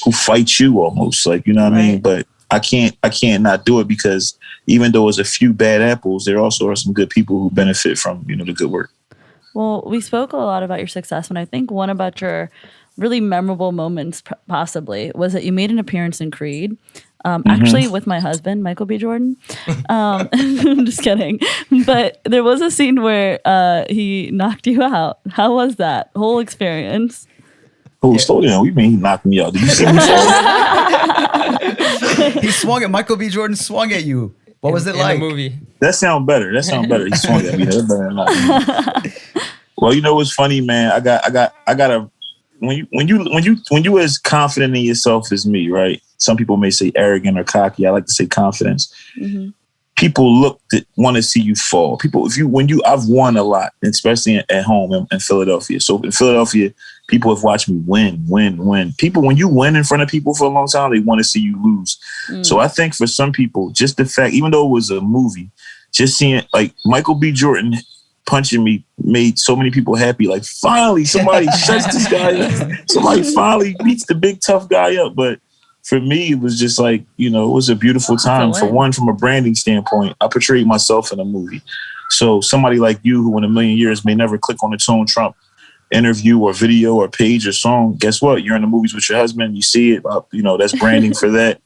who fight you almost, like, you know what I mean? But I can't not do it because even though there's a few bad apples, there also are some good people who benefit from, the good work. Well, we spoke a lot about your success, and I think one about your really memorable moments possibly was that you made an appearance in Creed, actually with my husband, Michael B. Jordan. I'm just kidding. But there was a scene where he knocked you out. How was that whole experience? Oh, slow down. We mean he knocked me out. Did you see me fall? He swung at Michael B. Jordan swung at you. What was it like? In the movie. That sound better. He swung at me. That's better than knock me. Well, you know what's funny, man? I got a when you as confident in yourself as me, right? Some people may say arrogant or cocky. I like to say confidence. Mm-hmm. People want to see you fall. I've won a lot, especially at home in Philadelphia. So in Philadelphia, people have watched me win. People, when you win in front of people for a long time, they want to see you lose. So I think for some people, just the fact, even though it was a movie, just seeing like Michael B. Jordan punching me made so many people happy. Like finally, somebody shuts this guy up. Somebody finally beats the big tough guy up. But for me, it was just like, it was a beautiful time. For one, from a branding standpoint, I portrayed myself in a movie. So somebody like you who in a million years may never click on the Tone Trump interview or video or page or song, guess what? You're in the movies with your husband. You see it. That's branding for that.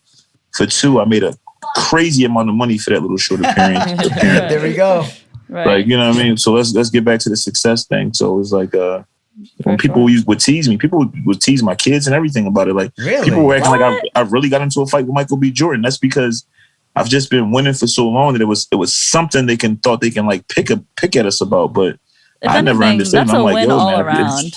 For two, I made a crazy amount of money for that little short appearance. There we go. Right. Like, you know what I mean? So let's get back to the success thing. So it was like when people would tease me, people would tease my kids and everything about it. Like really? People were acting like I really got into a fight with Michael B. Jordan. That's because I've just been winning for so long that it was something they thought they can like pick at us about. But I never understood. That's a win all around.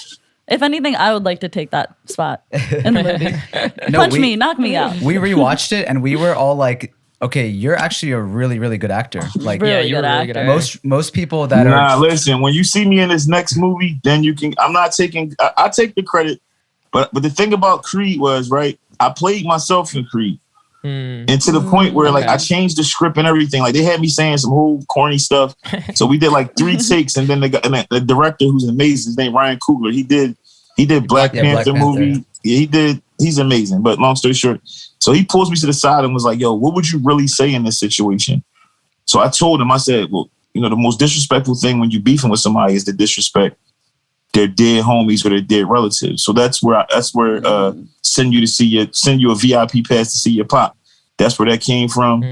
If anything, I would like to take that spot in the movie. Punch me, knock me out. We rewatched it and we were all like, okay, you're actually a really, really good actor. Like, really good actor. Most people that are. Listen, when you see me in this next movie, then you can. I'm not taking. I take the credit, but the thing about Creed was right. I played myself in Creed, and to the point where like I changed the script and everything. Like they had me saying some whole corny stuff, so we did like 3 takes, and then the director, who's amazing, his name Ryan Coogler. He did Black Panther movie. Yeah, he did. He's amazing. But long story short. So he pulls me to the side and was like, yo, what would you really say in this situation? So I told him, I said, well, the most disrespectful thing when you beefing with somebody is to disrespect their dead homies or their dead relatives. So that's where send you a VIP pass to see your pop. That's where that came from.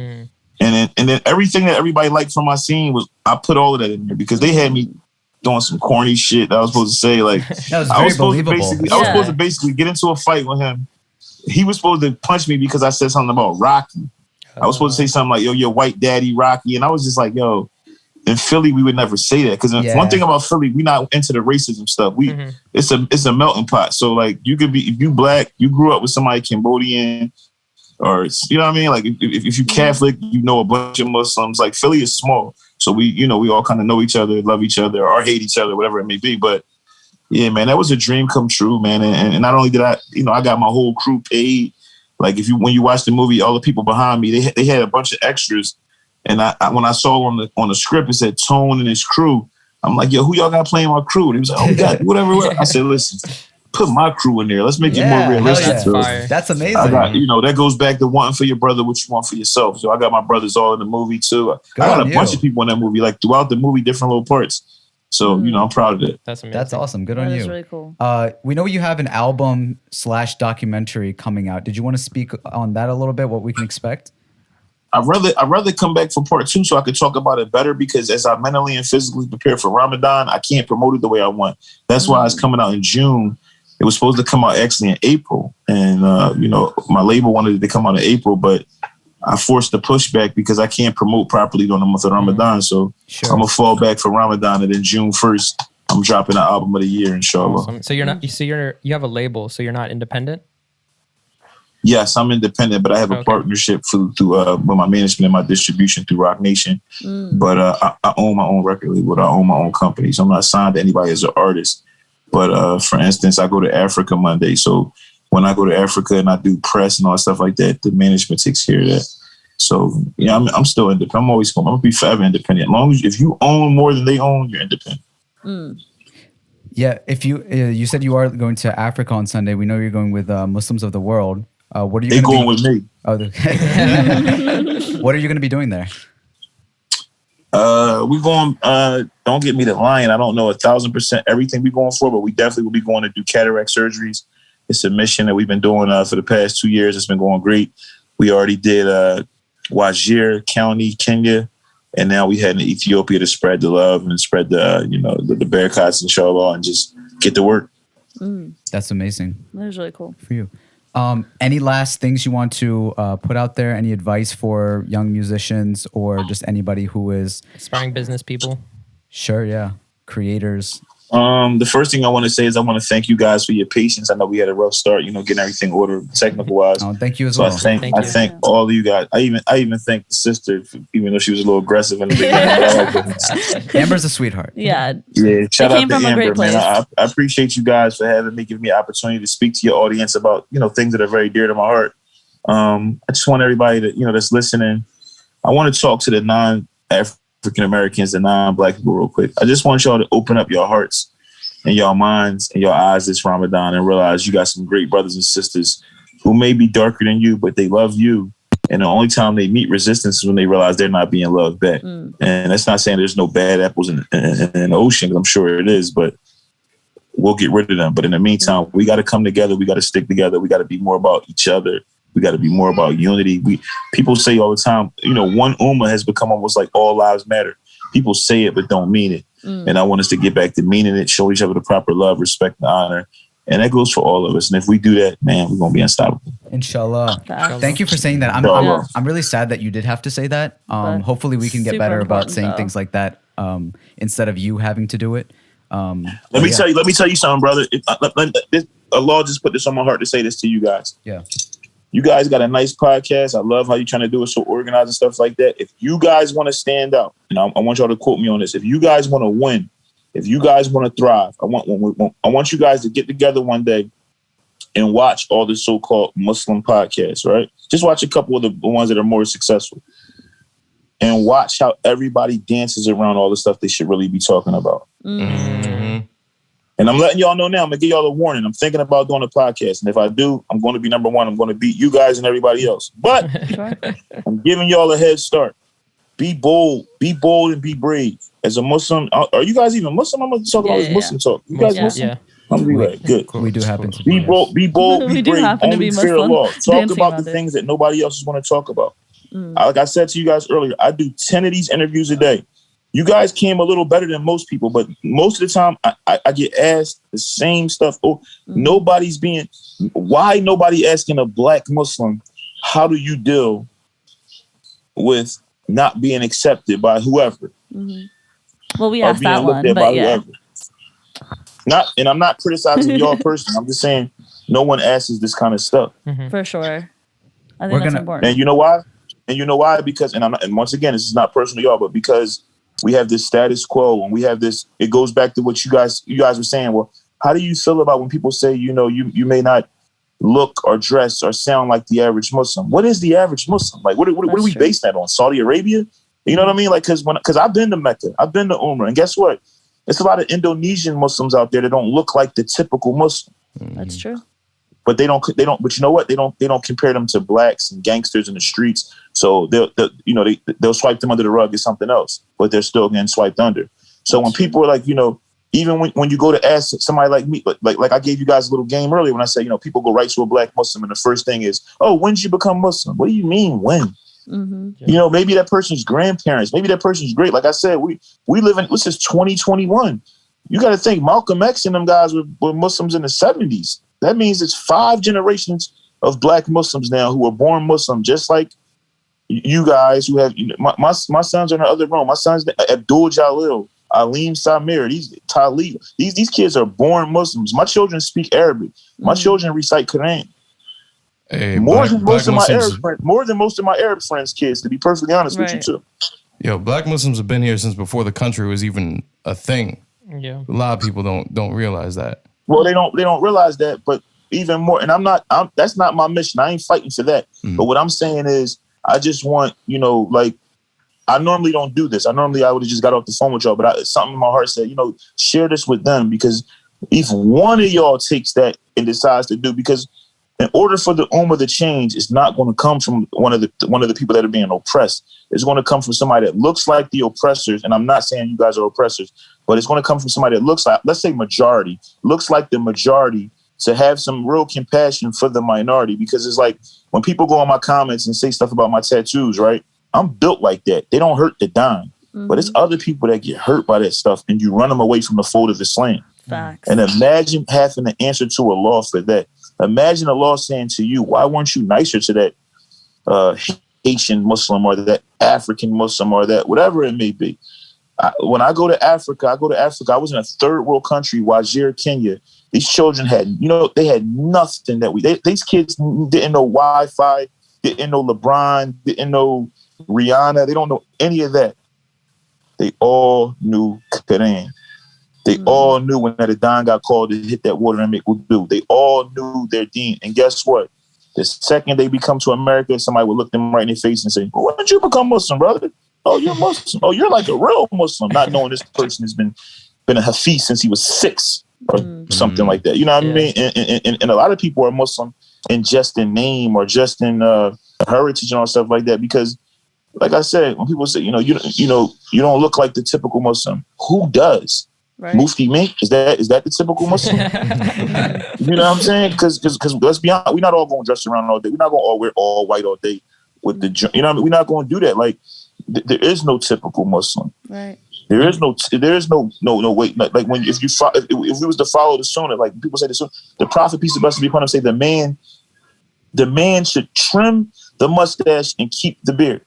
And then everything that everybody liked from my scene was I put all of that in there because they had me doing some corny shit that I was supposed to say. Like That was very believable. I was supposed to basically get into a fight with him. He was supposed to punch me because I said something about Rocky. I was supposed to say something like, yo, your white daddy Rocky. And I was just like, yo, in Philly, we would never say that. Because one thing about Philly, we not into the racism stuff. It's a melting pot. So like you could be, if you black, you grew up with somebody Cambodian, or you know what I mean? Like if you Catholic, you know a bunch of Muslims. Like Philly is small. So we all kind of know each other, love each other, or hate each other, whatever it may be. But yeah, man, that was a dream come true, man. And not only did I, I got my whole crew paid. Like when you watch the movie, all the people behind me, they had a bunch of extras. And I when I saw on the script, it said Tone and his crew. I'm like, yo, who y'all got playing my crew? And he was like, oh, God, whatever. I said, listen, put my crew in there. Let's make it more realistic. That's amazing. I got, that goes back to wanting for your brother what you want for yourself. So I got my brothers all in the movie too. I got a bunch of people in that movie, like throughout the movie, different little parts. So, I'm proud of it. That's amazing. That's awesome. Good on you. That's really cool. We know you have an album / documentary coming out. Did you want to speak on that a little bit, what we can expect? I'd rather come back for part 2 so I could talk about it better, because as I mentally and physically prepare for Ramadan, I can't promote it the way I want. That's why it's coming out in June. It was supposed to come out actually in April. And, my label wanted it to come out in April, but I forced the pushback because I can't promote properly during the month of Ramadan. So I'm going to fall back for Ramadan, and then June 1st, I'm dropping the album of the year, inshallah. Awesome. So you're not, you have a label, so you're not independent? Yes, I'm independent, but I have a partnership through with my management and my distribution through Rock Nation. But I own my own record label. I own my own company. So I'm not signed to anybody as an artist. But for instance, I go to Africa Monday. So when I go to Africa and I do press and all that stuff like that, the management takes care of that. So yeah, I'm still independent. I'm gonna be forever independent. As long as if you own more than they own, you're independent. Yeah, if you said you are going to Africa on Sunday, we know you're going with Muslims of the World. What are you? They going with me. Oh, what are you going to be doing there? We going. Don't get me to lying. I don't know 1,000% everything we going for, but we definitely will be going to do cataract surgeries. It's a mission that we've been doing for the past 2 years. It's been going great. We already did Wajir County, Kenya, and now we head to Ethiopia to spread the love and spread the the boycotts, inshallah, and just get to work. That's amazing. That was really cool for you. Any last things you want to put out there? Any advice for young musicians or just anybody who is aspiring business people? Sure, yeah. Creators. The first thing I want to say is I want to thank you guys for your patience. I know we had a rough start, getting everything ordered technical wise. Oh, thank you as well. I thank all of you guys. I even thank the sister, even though she was a little aggressive in the beginning. Amber's a sweetheart. Yeah. Shout out to Amber, man. I appreciate you guys for giving me an opportunity to speak to your audience about things that are very dear to my heart. I just want everybody that that's listening. I want to talk to the non-African Americans, the non-Black people, real quick. I just want y'all to open up your hearts and your minds and your eyes this Ramadan and realize you got some great brothers and sisters who may be darker than you, but they love you. And the only time they meet resistance is when they realize they're not being loved back. And that's not saying there's no bad apples in the ocean, 'cause I'm sure it is, but we'll get rid of them. But in the meantime, we got to come together. We got to stick together. We got to be more about each other. We got to be more about unity. People say all the time, one ummah has become almost like all lives matter. People say it, but don't mean it. And I want us to get back to meaning it, show each other the proper love, respect, and honor. And that goes for all of us. And if we do that, man, we're going to be unstoppable. Inshallah. Thank you for saying that. I'm really sad that you did have to say that. Hopefully we can get better about saying things like that instead of you having to do it. Let me tell you something, brother. Allah just put this on my heart to say this to you guys. Yeah. You guys got a nice podcast. I love how you're trying to do it so organized and stuff like that. If you guys want to stand out, and I want y'all to quote me on this. If you guys want to win, if you guys want to thrive, I want you guys to get together one day and watch all the so-called Muslim podcasts, right? Just watch a couple of the ones that are more successful and watch how everybody dances around all the stuff they should really be talking about. And I'm letting y'all know now, I'm going to give y'all a warning. I'm thinking about doing a podcast. And if I do, I'm going to be number one. I'm going to beat you guys and everybody else. But I'm giving y'all a head start. Be bold and be brave. As a Muslim, are you guys even Muslim? I'm going to talk about this Muslim talk. You guys Muslim? Yeah. I'm going to be right. Good. We do happen to be bold, be brave. We do happen to Only be fear Muslim. Allah. Talk about the it. things that nobody else is going to talk about. Like I said to you guys earlier, I do 10 of these interviews a day. You guys came a little better than most people, but most of the time I get asked the same stuff. Oh, why nobody asking a black Muslim, how do you deal with not being accepted by whoever? Well, we asked that one, but yeah. And I'm not criticizing y'all personally. I'm just saying no one asks this kind of stuff. For sure. I think that's important. And you know why? Because, and once again, this is not personal to y'all, but because we have this status quo and we have this, it goes back to what you guys were saying. Well, how do you feel about when people say, you may not look or dress or sound like the average Muslim? What is the average Muslim? Like, what are we based that on? Saudi Arabia? You know what I mean? Like, because I've been to Mecca, I've been to Umrah, and guess what? There's a lot of Indonesian Muslims out there that don't look like the typical Muslim. That's true. But they don't. But you know what? They don't compare them to blacks and gangsters in the streets. So they'll swipe them under the rug as something else, but they're still getting swiped under. So when people are like, even when you go to ask somebody like me, like I gave you guys a little game earlier when I said, people go right to a black Muslim and the first thing is, oh, when did you become Muslim? What do you mean when? Maybe that person's grandparents, maybe that person's great. Like I said, we live in, this is 2021. You got to think Malcolm X and them guys were Muslims in the 70s. That means it's 5 generations of black Muslims now who were born Muslim, just like you guys who have, my sons are in the other room. My sons, Abdul Jalil, Aleem Samir, Talib, these kids are born Muslims. My children speak Arabic. My children recite Quran. Hey, more than most of my Arab friends' kids, to be perfectly honest with you too. Yo, black Muslims have been here since before the country was even a thing. Yeah, a lot of people don't realize that. Well, they don't realize that, but even more. And that's not my mission. I ain't fighting for that. But what I'm saying is, I just want, I normally don't do this. I would have just got off the phone with y'all, but something in my heart said, share this with them, because if one of y'all takes that and decides to do, because in order for the Ummah to change, it's not going to come from one of the people that are being oppressed. It's going to come from somebody that looks like the oppressors. And I'm not saying you guys are oppressors, but it's going to come from somebody that looks like, let's say majority, looks like the majority, to have some real compassion for the minority. Because it's like when people go on my comments and say stuff about my tattoos, right? I'm built like that. They don't hurt the dime. But it's other people that get hurt by that stuff, and you run them away from the fold of Islam. Facts. And imagine having to answer to a law for that. Imagine a law saying to you, why weren't you nicer to that Haitian Muslim or that African Muslim or that whatever it may be? When I go to Africa, I was in a third world country, Wajir, Kenya. These children had, they had nothing these kids didn't know Wi-Fi, didn't know LeBron, didn't know Rihanna. They don't know any of that. They all knew Quran. They all knew when that Adon got called to hit that water and make wudu. They all knew their deen. And guess what? The second they become to America, somebody would look them right in their face and say, well, when did you become Muslim, brother? Oh, you're Muslim. Oh, you're like a real Muslim, not knowing this person has been a Hafiz since he was 6 or something like that. You know what I mean? And a lot of people are Muslim in just in name or just in heritage and all stuff like that. Because, like I said, when people say, you don't look like the typical Muslim, who does? Right. Mufti Mink, is that the typical Muslim? You know what I'm saying? Because let's be honest, we're not all going to dress around all day. We're not going to all wear all white all day with the, you know what I mean? We're not going to do that. Like, there is no typical Muslim. Right. There is no wait. Like when if we was to follow the Sunnah, like people say the Sunnah, the Prophet, peace and blessings be upon him, say the man should trim the mustache and keep the beard.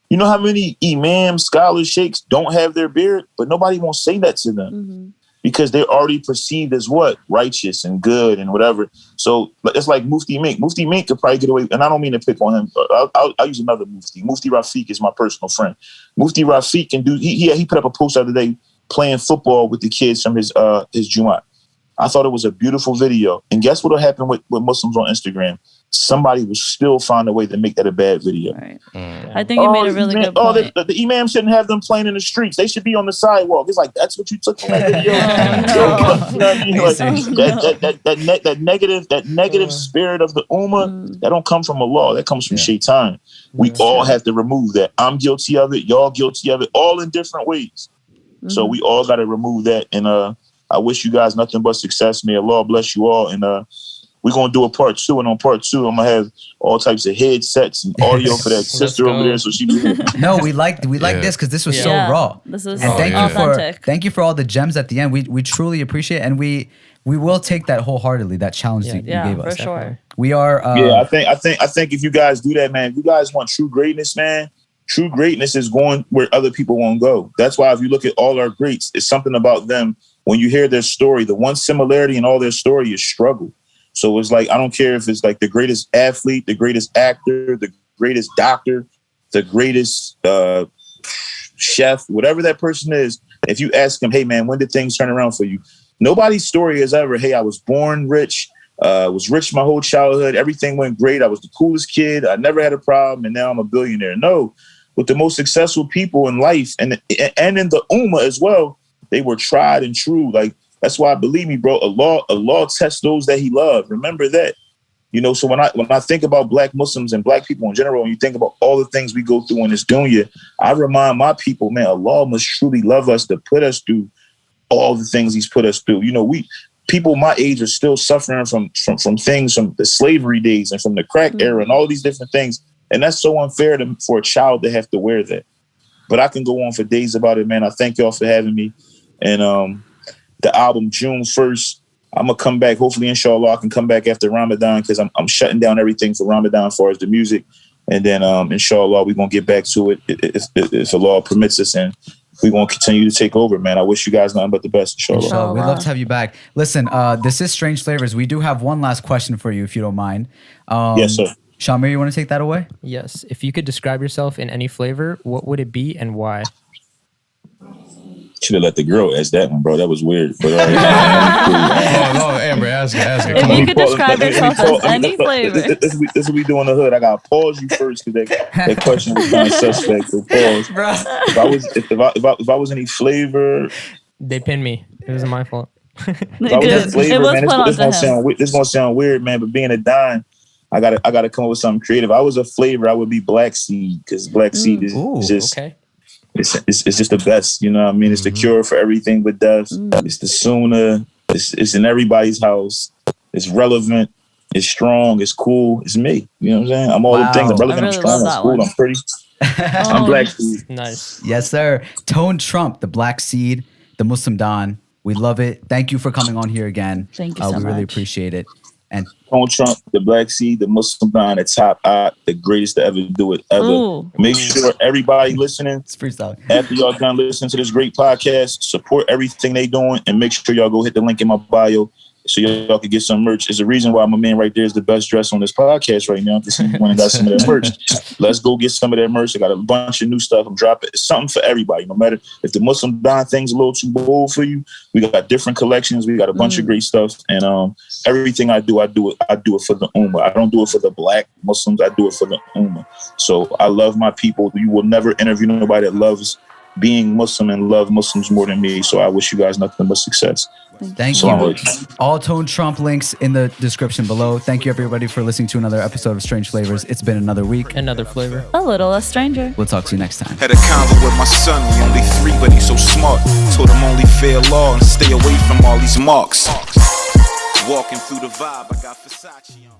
You know how many imams, scholars, sheikhs don't have their beard, but nobody won't say that to them because they're already perceived as what? Righteous and good and whatever. So it's like Mufti Mink. Mufti Mink could probably get away, and I don't mean to pick on him. I'll use another Mufti. Mufti Rafiq is my personal friend. Mufti Rafiq can do. He put up a post the other day playing football with the kids from his Jumat. I thought it was a beautiful video. And guess what'll happen with Muslims on Instagram? Somebody will still find a way to make that a bad video. Right. I think you made a really good point. The imam shouldn't have them playing in the streets. They should be on the sidewalk. It's like, that's what you took from that video. That negative spirit of the ummah, that don't come from Allah. That comes from shaitan. We all have to remove that. I'm guilty of it. Y'all guilty of it. All in different ways. So we all got to remove that. And I wish you guys nothing but success. May Allah bless you all. And we're gonna do a part 2, and on part 2, I'm gonna have all types of headsets and audio for that sister over there, so she be No, we like this because this was so raw. This is and authentic. thank you for all the gems at the end. We truly appreciate it, and we will take that wholeheartedly. That challenge you gave us. For sure. We are. I think if you guys do that, man, if you guys want true greatness, man, true greatness is going where other people won't go. That's why if you look at all our greats, it's something about them. When you hear their story, the one similarity in all their story is struggle. So it's like, I don't care if it's like the greatest athlete, the greatest actor, the greatest doctor, the greatest chef, whatever that person is. If you ask them, hey man, when did things turn around for you? Nobody's story is ever, hey, I was born rich, was rich my whole childhood. Everything went great. I was the coolest kid. I never had a problem. And now I'm a billionaire. No, with the most successful people in life and in the Ummah as well, they were tried and true. Like, that's why, believe me, bro, Allah tests those that he loved. Remember that. You know, so when I think about Black Muslims and Black people in general, and you think about all the things we go through in this dunya, I remind my people, man, Allah must truly love us to put us through all the things he's put us through. You know, people my age are still suffering from things from the slavery days and from the crack era and all these different things. And that's so unfair for a child to have to wear that. But I can go on for days about it, man. I thank y'all for having me. And the album June 1st, I'm going to come back. Hopefully, inshallah, I can come back after Ramadan because I'm shutting down everything for Ramadan as far as the music. And then, inshallah, we're going to get back to it if Allah permits us. And we're going to continue to take over, man. I wish you guys nothing but the best, inshallah. We'd love to have you back. Listen, this is Strange Flavors. We do have one last question for you, if you don't mind. Yes, sir. Shamir, you want to take that away? Yes. If you could describe yourself in any flavor, what would it be and why? Should have let the girl ask that one, bro. That was weird. But, no, Amber, ask it. If you could describe yourself as any flavor. This is what we do in the hood. I got to pause you first because that question was kind of suspect. So pause. Bro. If I was any flavor. They pinned me. It wasn't my fault. If I was a flavor, man, this gonna sound weird, man, but being a dime, I gotta come up with something creative. I was a flavor, I would be black seed because black seed is just okay. It's just the best, you know what I mean? It's the cure for everything but death. It's the sunnah. It's in everybody's house. It's relevant. It's strong. It's cool. It's me. You know what I'm saying? I'm all the things. I'm relevant. I'm strong. I'm cool. I'm pretty. I'm black seed. Nice. Yes, sir. Tone Trump, the Black Seed, the Muslim D.O.N. We love it. Thank you for coming on here again. Thank you so much. We really appreciate it. And Tone Trump, the Black Seed, the Muslim D.O.N, the top the greatest to ever do it ever. Ooh. Make sure everybody listening, it's freestyle. After y'all done listening to this great podcast, support everything they doing and make sure y'all go hit the link in my bio so y'all can get some merch. It's the reason why my man right there is the best dressed on this podcast right now because he went and got some of that merch. Let's go get some of that merch. I got a bunch of new stuff. I'm dropping. It's something for everybody. No matter if the Muslim D.O.N thing's a little too bold for you, we got different collections. We got a bunch of great stuff. And everything I do it for the Ummah. I don't do it for the Black Muslims. I do it for the Ummah. So I love my people. You will never interview nobody that loves being Muslim and love Muslims more than me. So I wish you guys nothing but success. Thank you. All Tone Trump links in the description below. Thank you, everybody, for listening to another episode of Strange Flavors. It's been another week. Another flavor. A little less stranger. We'll talk to you next time. Had a convo with my son, we only 3, but he's so smart. Told him only fear law and stay away from all these marks. Walking through the vibe, I got Versace on.